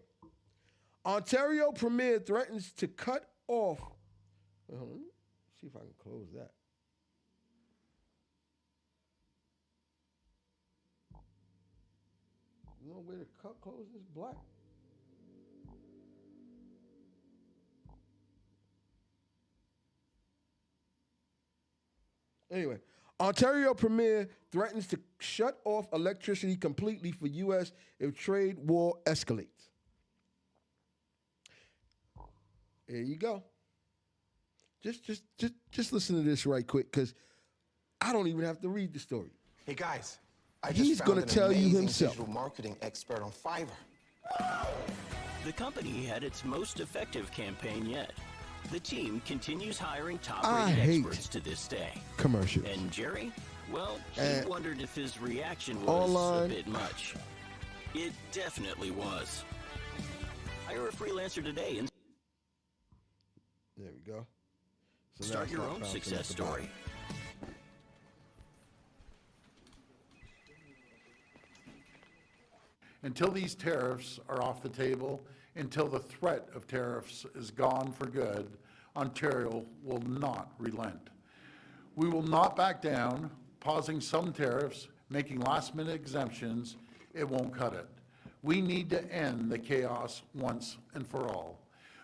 Ontario Premier threatens to cut off. Well, let me see if I can close that. You know where to close this black? Anyway, Ontario Premier threatens to shut off electricity completely for U.S. if trade war escalates. There you go. Just listen to this right quick, because I don't even have to read the story. Hey guys, He's going to tell you himself. Digital marketing expert on Fiverr. The company had its most effective campaign yet. The team continues hiring I top-rated hate experts to this day. commercials. And Jerry? Well, he wondered if his reaction was online. a bit much. It definitely was. Hire a freelancer today and There we go. So start now your it's not own bouncing success at the bottom. story. Until these tariffs are off the table, until the threat of tariffs is gone for good, Ontario will not relent. We will not back down, pausing some tariffs, making last-minute exemptions. It won't cut it. We need to end the chaos once and for all.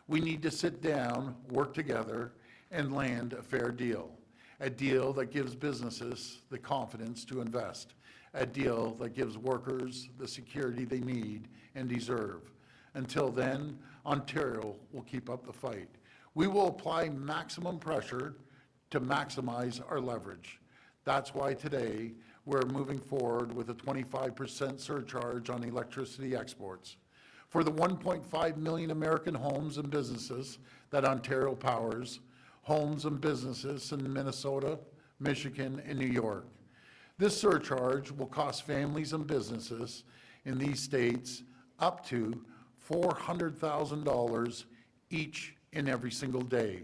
We need to sit down, work together, and land a fair deal. A deal that gives businesses the confidence to invest. A deal that gives workers the security they need and deserve. Until then, Ontario will keep up the fight. We will apply maximum pressure to maximize our leverage. That's why today we're moving forward with a 25% surcharge on electricity exports. For the 1.5 million American homes and businesses that Ontario powers, homes and businesses in Minnesota, Michigan, and New York. This surcharge will cost families and businesses in these states up to $400,000 each and every single day.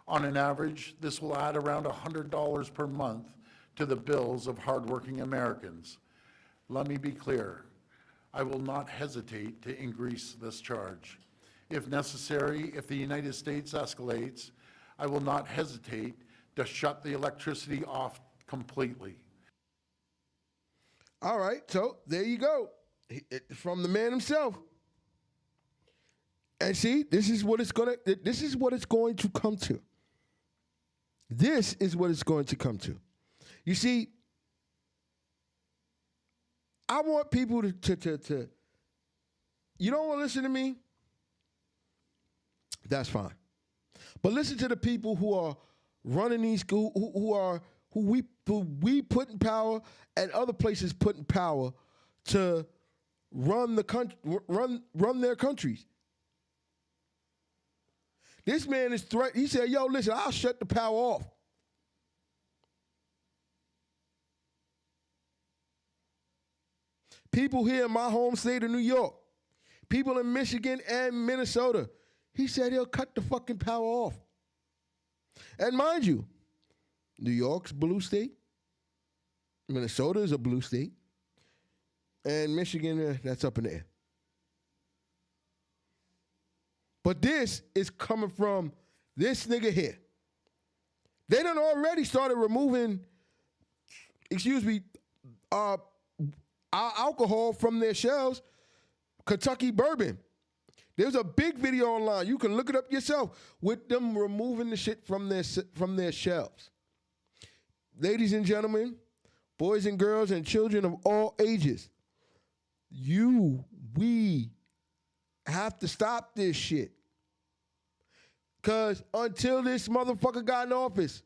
On an average, this will add around $100 per month to the bills of hardworking Americans. Let me be clear, I will not hesitate to increase this charge. If necessary, if the United States escalates, I will not hesitate to shut the electricity off completely. All right, so there you go. From the man himself. And see, this is what it's going to come to. This is what it's going to come to. You see, I want people to you don't want to listen to me? That's fine. But listen to the people who are running these schools, who we put in power and other places put in power to run the country, run their countries. This man is he said, yo, listen, I'll shut the power off. People here in my home state of New York, people in Michigan and Minnesota, he said he'll cut the fucking power off. And mind you, New York's a blue state, Minnesota is a blue state, and Michigan, that's up in the air. But this is coming from this nigga here. They done already started removing, our alcohol from their shelves, Kentucky bourbon. There's a big video online. You can look it up yourself with them removing the shit from their shelves. Ladies and gentlemen, boys and girls and children of all ages, we have to stop this shit. Because until this motherfucker got in office,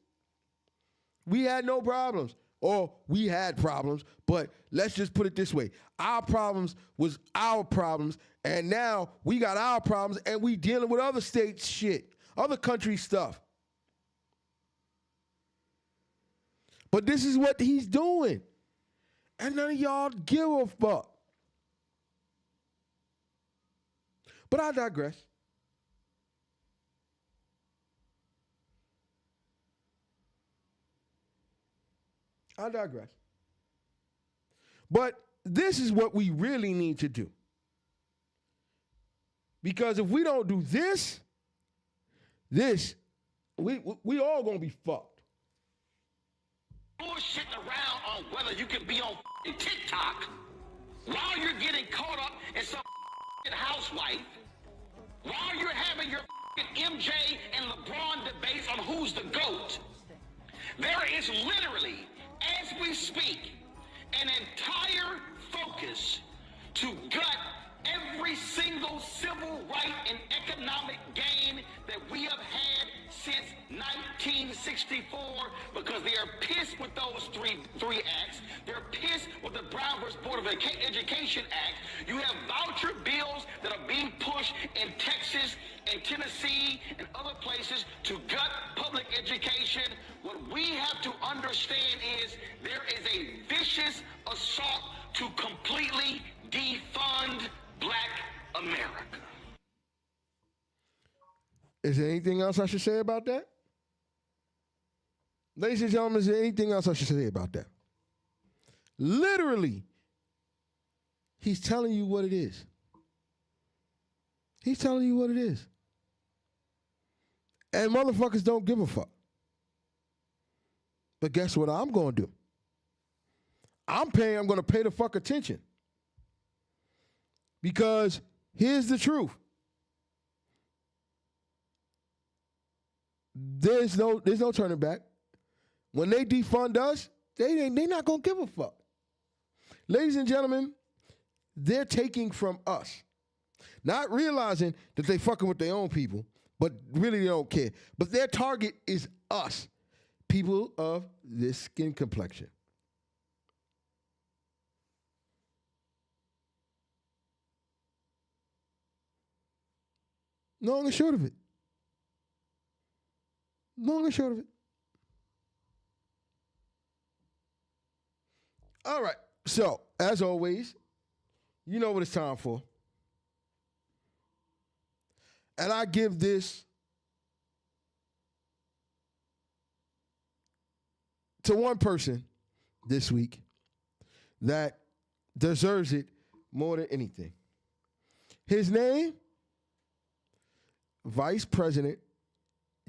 we had no problems. Or we had problems, but let's just put it this way. Our problems was our problems, and now we got our problems, and we dealing with other states' shit, other country stuff. But this is what he's doing. And none of y'all give a fuck. But I digress. But this is what we really need to do. Because if we don't do this, we all gonna be fucked. Bullshitting around on whether you can be on TikTok while you're getting caught up in some housewife, while you're having your MJ and LeBron debates on who's the GOAT. There is literally, as we speak, an entire focus to gut every single civil right and economic gain that we have had since 1964 because they are pissed with those three acts. They're pissed with the Brown vs. Board of Education Act. You have voucher bills that are being pushed in Texas and Tennessee and other places to gut public education. What we have to understand is there is a vicious assault to completely defund Black America. Is there anything else I should say about that? Ladies and gentlemen, is there anything else I should say about that? Literally, he's telling you what it is. He's telling you what it is. And motherfuckers don't give a fuck. But guess what I'm going to do? I'm going to pay the fuck attention. Because here's the truth. There's no turning back. When they defund us, they not going to give a fuck. Ladies and gentlemen, they're taking from us. Not realizing that they fucking with their own people, but really they don't care. But their target is us, people of this skin complexion. Long and short of it. Long and short of it. All right. So, as always, you know what it's time for. And I give this to one person this week that deserves it more than anything. His name, Vice President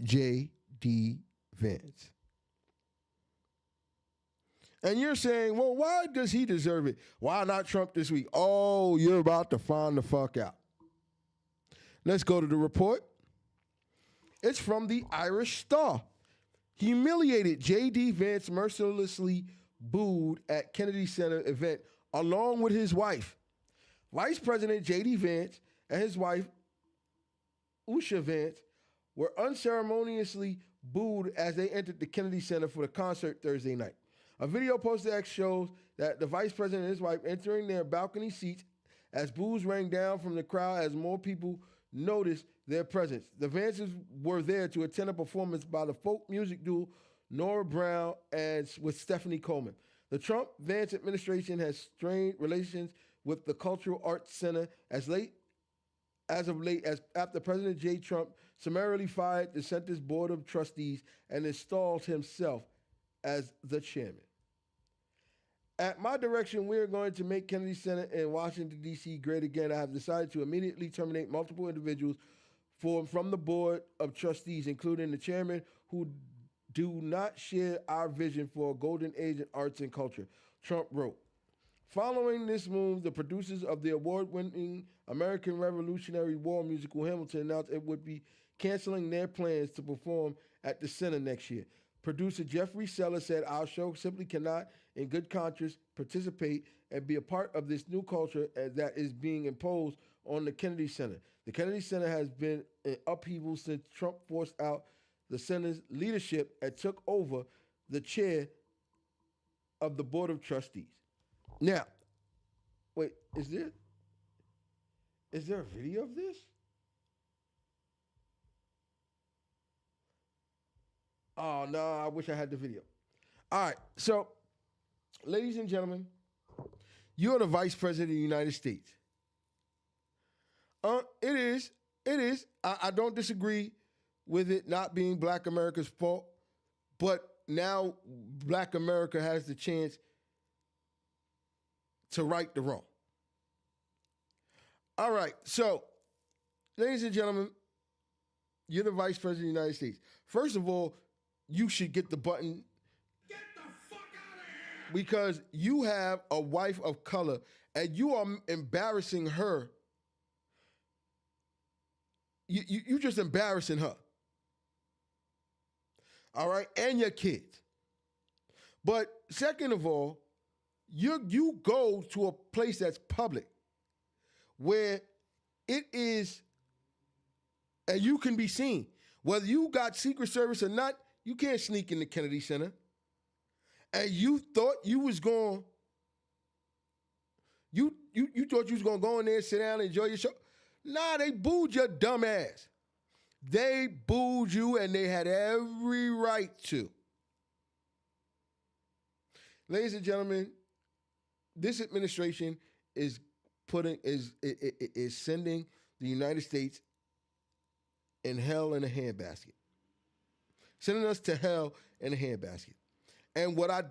J.D. Vance. And you're saying, well, why does he deserve it? Why not Trump this week? Oh, you're about to find the fuck out. Let's go to the report. It's from the Irish Star. Humiliated, J.D. Vance mercilessly booed at Kennedy Center event along with his wife. Vice President J.D. Vance and his wife, Usha Vance, were unceremoniously booed as they entered the Kennedy Center for the concert Thursday night. A video posted X shows that the vice president and his wife entering their balcony seats as boos rang down from the crowd as more people noticed their presence. The Vances were there to attend a performance by the folk music duo Nora Brown and with Stephanie Coleman. The Trump-Vance administration has strained relations with the Cultural Arts Center as after President J. Trump summarily fired the center's board of trustees and installed himself as the chairman. At my direction, we are going to make Kennedy Center in Washington, D.C. great again. I have decided to immediately terminate multiple individuals from the board of trustees, including the chairman, who do not share our vision for a golden age in arts and culture, Trump wrote. Following this move, the producers of the award-winning American Revolutionary War musical Hamilton announced it would be canceling their plans to perform at the center next year. Producer Jeffrey Seller said, "Our show simply cannot, in good conscience, participate and be a part of this new culture that is being imposed on the Kennedy Center. The Kennedy Center has been in upheaval since Trump forced out the center's leadership and took over the chair of the Board of Trustees." Now, wait, is there a video of this? Oh, no, I wish I had the video. All right, so, ladies and gentlemen, you're the Vice President of the United States. It is. I don't disagree with it not being Black America's fault, but now Black America has the chance to right the wrong. All right, so, ladies and gentlemen, you're the Vice President of the United States. First of all, you should get the button. Get the fuck out of here! Because you have a wife of color and you are embarrassing her. You just embarrassing her. All right, and your kids. But second of all, you go to a place that's public where it is, and you can be seen. Whether you got Secret Service or not, you can't sneak in the Kennedy Center. And you thought you was going, you thought you was going to go in there and sit down and enjoy your show. Nah, they booed your dumb ass. They booed you and they had every right to. Ladies and gentlemen, this administration is sending the United States in hell in a handbasket. Sending us to hell in a handbasket. And what I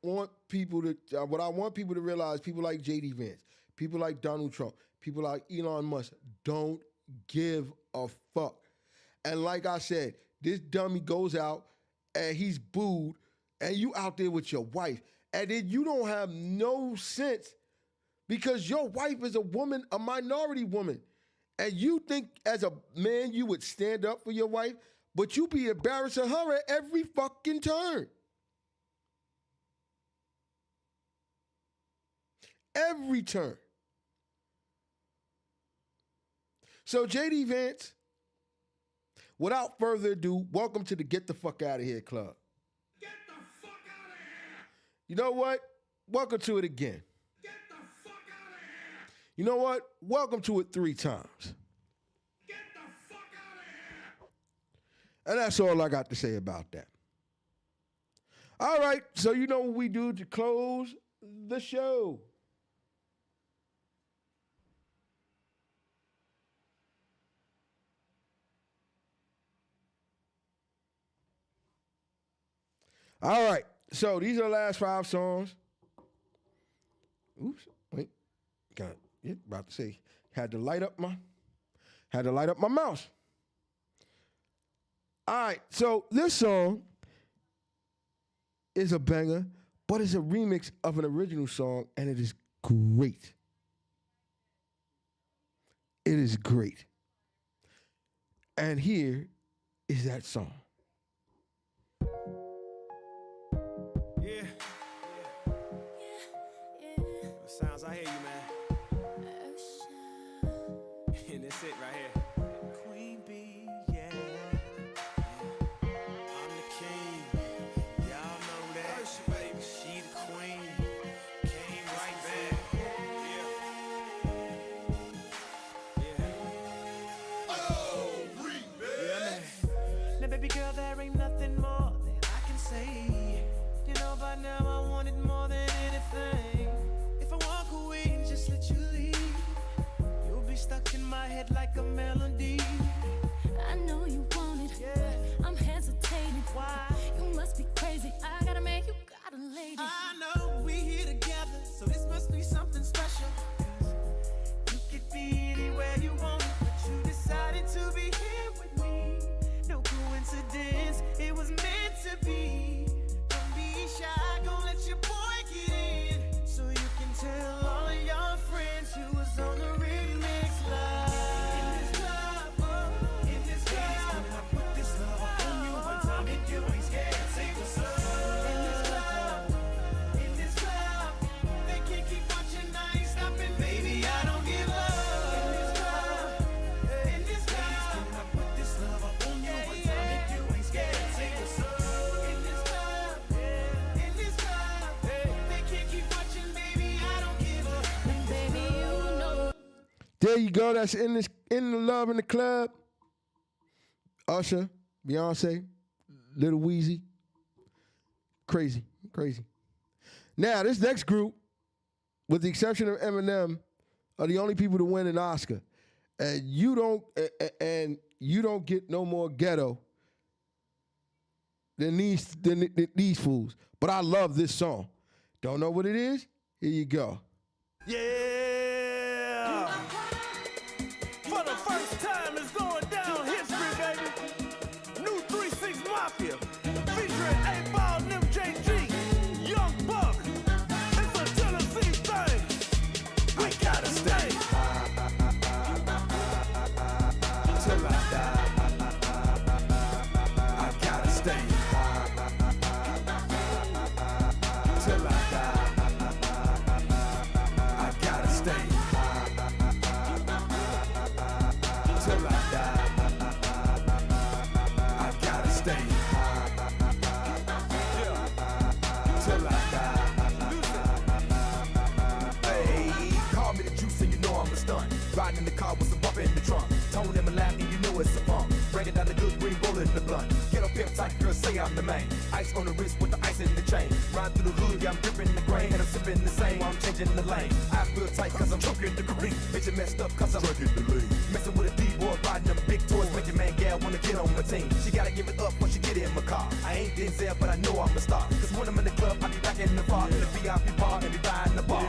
want people to realize, people like J.D. Vance, people like Donald Trump, people like Elon Musk, don't give a fuck. And like I said, this dummy goes out and he's booed and you out there with your wife. And then you don't have no sense because your wife is a woman, a minority woman. And you think as a man you would stand up for your wife, but you be embarrassing her at every fucking turn. Every turn. So J.D. Vance, without further ado, welcome to the Get the Fuck Out of Here Club. Get the fuck out of here! You know what? Welcome to it again. Get the fuck out of here! You know what? Welcome to it 3 times. Get the fuck out of here! And that's all I got to say about that. All right, so you know what we do to close the show. All right, so these are the last 5 songs. Oops, wait, got it. About to say, had to light up my mouse. All right, so this song is a banger, but it's a remix of an original song, and it is great. It is great. And here is that song. Sounds, I hear you, man. And that's it right here. Queen Bee, yeah. I'm the king. Y'all know that. Hershey, baby. She the queen. Came right back. Yeah. Now, baby girl, there ain't nothing more that I can say. You know by now I want it more than anything. If I walk away and just let you leave, you'll be stuck in my head like a melody. I know you want it, but I'm hesitating. Why? You must be crazy. I gotta make you got a lady. I know we here together, so this must be something special. You could be anywhere you want, but you decided to be here with me. No coincidence, it was meant to be. Don't be shy, gon' let your boy get in, so you can tell all of your friends who was on the remix live. In this club, in this club, I put this love on you one time if you ain't scared. Say what's up. In this club, they can't keep watching, I ain't stopping, baby, I don't give up. In this club, I put this love on you one time if you ain't scared. Say what's up. In this club, they can't keep watching, baby, I don't give up. Baby, you know. There you go. That's in the Love in the Club. Usher, Beyonce, Lil Weezy. Crazy. Now, this next group, with the exception of Eminem, are the only people to win an Oscar. And you don't get no more ghetto than these fools. But I love this song. Don't know what it is? Here you go. Yeah! For the first time, it's going down history, baby. New 3-6 Mafia, featuring 8Ball and MJG, Young Buck. It's a Tennessee thing. We gotta stay. Till I die. I gotta stay. Till I die. I gotta stay. Till I die. I gotta stay. Till I die. Hey, call me the juice and you know I'm a stunt. Riding in the car with some bump in the trunk. Tone in my lap and you know it's a pump. Break it down the good green roll in the blunt. Get up here tight, girl, say I'm the main. Ice on the wrist with the ice in the chain. Ride through the hood, yeah, I'm dripping the grain. And I'm sipping the same while I'm changing the lane. I feel tight cause I'm choking the green. Bitch, you messed up cause I'm drinking the lean. Messing with a D-boy, riding them big toys. Make your man gal wanna get on my team. She gotta give it up when she get in my car. I ain't Denzel, but I know I'm a star. Cause when I'm in the club, I be back in the bar. In the VIP bar, and be buying the bar.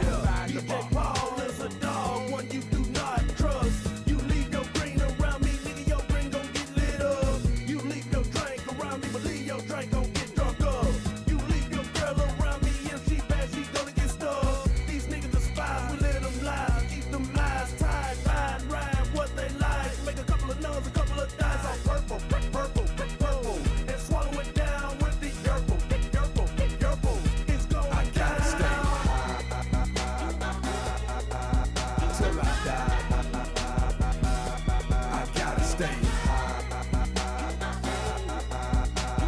DJ Paul is a dog, one you do not trust. You leave your green around me, nigga, your green gon' get lit up. You leave your drink around me, but leave your drink gon' get drunk up. You leave your girl around me, if she bad, she gonna get stuck. These niggas are spies, we let them lie. Keep them lies tied, ride what they like. Make a couple of nuns, a couple of dimes on purple, and swallow it down with the purple. It's going I gotta stay. Till I die. I gotta stay.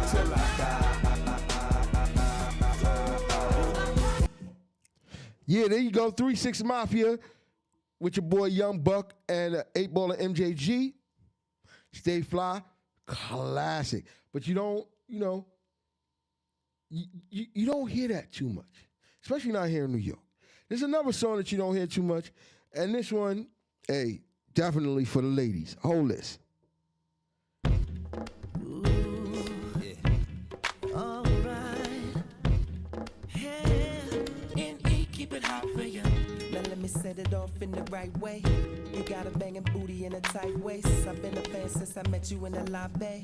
Till I die. Yeah, there you go. 3-6 Mafia with your boy Young Buck and 8Ball and MJG. Stay Fly, classic. But you don't hear that too much, especially not here in New York. There's another song that you don't hear too much, and this one, hey, definitely for the ladies. Hold this. All right. Yeah. N.E. keep it hot for you. Now let me set it off in the right way. You got a banging booty in a tight waist. I've been a fan since I met you in the lobby.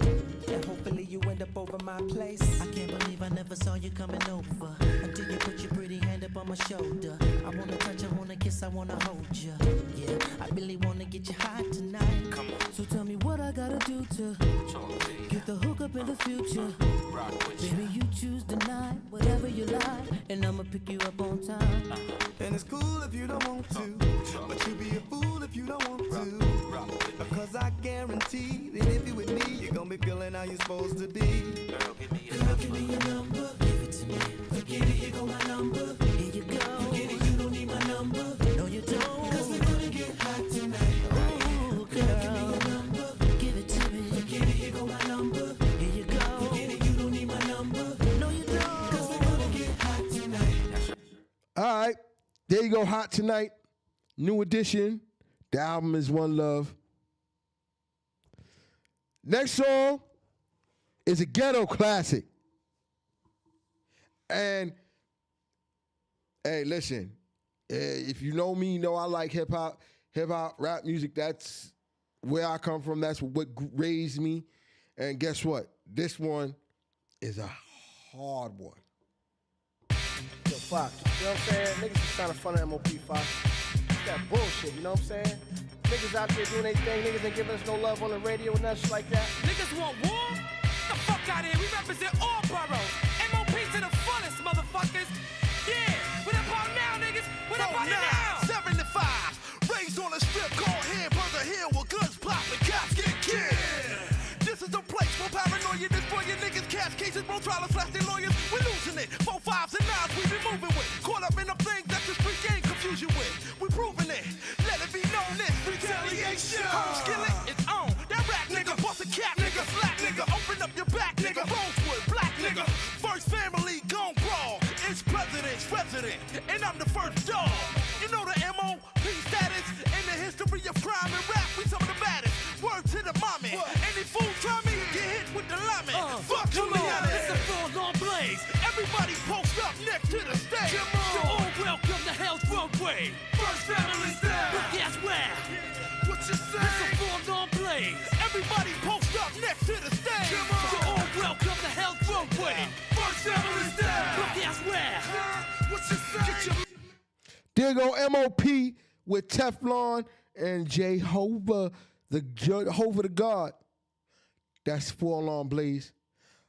And hopefully you end up over my place. I can't believe I never saw you coming over until you put your pretty hand up on my shoulder. I wanna touch, I wanna kiss, I wanna hold you. Yeah, I really wanna get you hot tonight. Come on. So tell me what I gotta do to get the hook up in the future. Baby, you choose tonight, whatever you like, and I'ma pick you up on time. And it's cool if you don't want to, but you be a fool if you don't want to. Because I guarantee that if you with me, you're gonna be feeling how you're supposed to be. Girl, give me your number, give it to me. Forget it, here go my number. Here you go. Forget it, you don't need my number. No, you don't. Cause we're gonna get hot tonight. Oh, girl, give me your number, give it to me. Forget it, here go my number. All right. There you go. Hot Tonight. New edition. The album is One Love. Next song is a ghetto classic. And, hey, listen. If you know me, you know I like hip-hop, rap music. That's where I come from. That's what raised me. And guess what? This one is a hard one. Yo, Fox, you know what I'm saying? Niggas is trying to front of MOP, Fox. It's that bullshit, you know what I'm saying? Niggas out there doing their thing, niggas ain't giving us no love on the radio and nothing like that. Niggas want war? Get the fuck out of here. We represent all boroughs. MOP to the fullest, motherfuckers. Yeah, what about now, niggas? What about now? 75, raised on a strip called Hamburger Hill where guns pop and cops get killed. This is the place for paranoia, destroying niggas, cash cases, bro, trial slash their lawyers. We losing it. 4 5s and 9s we be moving with. Caught up in the things that the street game confuse you with. We proving it. Let it be known this retaliation. Skillet, it's on. That rap nigga, bust a cap nigga, flat nigga, open up your back nigga, Rosewood, black nigga. First family gon' brawl. It's president's resident, and I'm the first dog. You know the MOP status in the history of crime and rap. We some of the baddest. Word to the mommy. Any fool try me, get hit with the lemon. Fuck come you, on, it's a full-on blaze. Everybody post up next to the stage. So all welcome to Hell's Roadway. First family's down. But guess where? What you say? It's a full-on blaze. Everybody post up next to the stage. So all welcome to Hell's Roadway. First family's down. But guess where? What you say? There go MOP with Teflon and Jehovah, Jehovah the God. That's Full Alarm Blaze.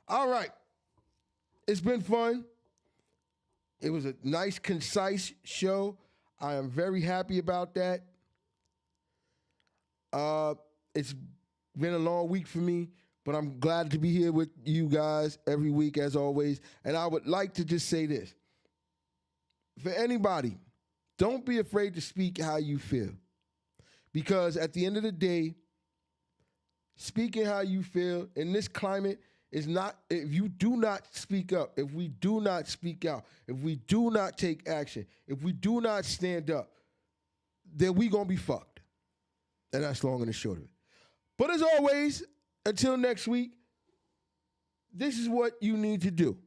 All right. It's been fun. It was a nice, concise show. I am very happy about that. It's been a long week for me, but I'm glad to be here with you guys every week as always. And I would like to just say this. For anybody, don't be afraid to speak how you feel. Because at the end of the day, speaking how you feel in this climate is not, if you do not speak up, if we do not speak out, if we do not take action, if we do not stand up, then we gonna be fucked. And that's long and the short of it. But as always, until next week, this is what you need to do.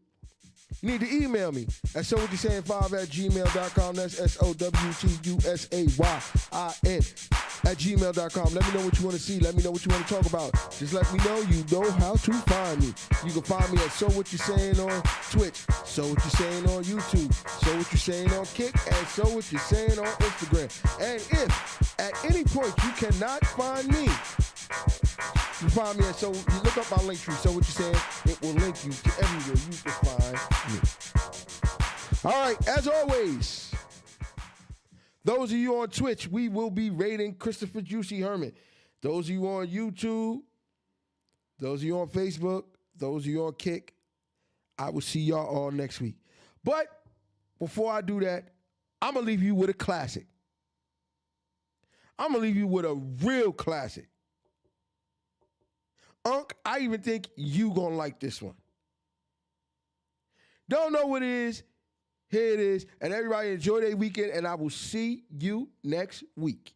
You need to email me at sowwhatyousaying5@gmail.com. That's SOWTUSAYIN@gmail.com. Let me know what you want to see. Let me know what you want to talk about. Just let me know you know how to find me. You can find me at So What You Saying on Twitch, So What You Saying on YouTube, So What You Saying on Kick, and So What You Saying on Instagram. And if at any point you cannot find me, you find me at you look up my link tree, So What You Saying, it will link you to everywhere you can find me. All right, as always, those of you on Twitch, we will be rating Christopher Juicy Herman. Those of you on YouTube, those of you on Facebook, those of you on Kick, I will see y'all all next week. But before I do that, I'm going to leave you with a classic. I'm going to leave you with a real classic. Unc, I even think you gonna like this one. Don't know what it is. Here it is. And everybody enjoy their weekend, and I will see you next week.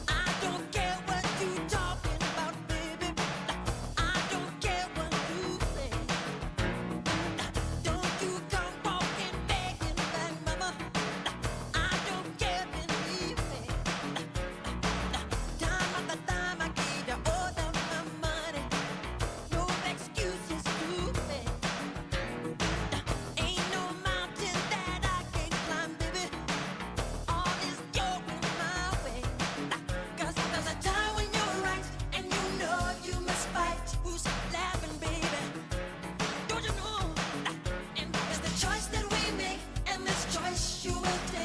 I don't care what you talking about, baby. I don't care what you say. Don't you come walking, begging like mama. I don't care, believe me. Time after time I gave you all of my money. No excuses to me. Ain't no mountain that I can't climb, baby. All is going my way. Cause there's a time when you're right and you know you must fight. Who's laughing, baby? Don't you know? And it's the choice that we make, and this choice you will take.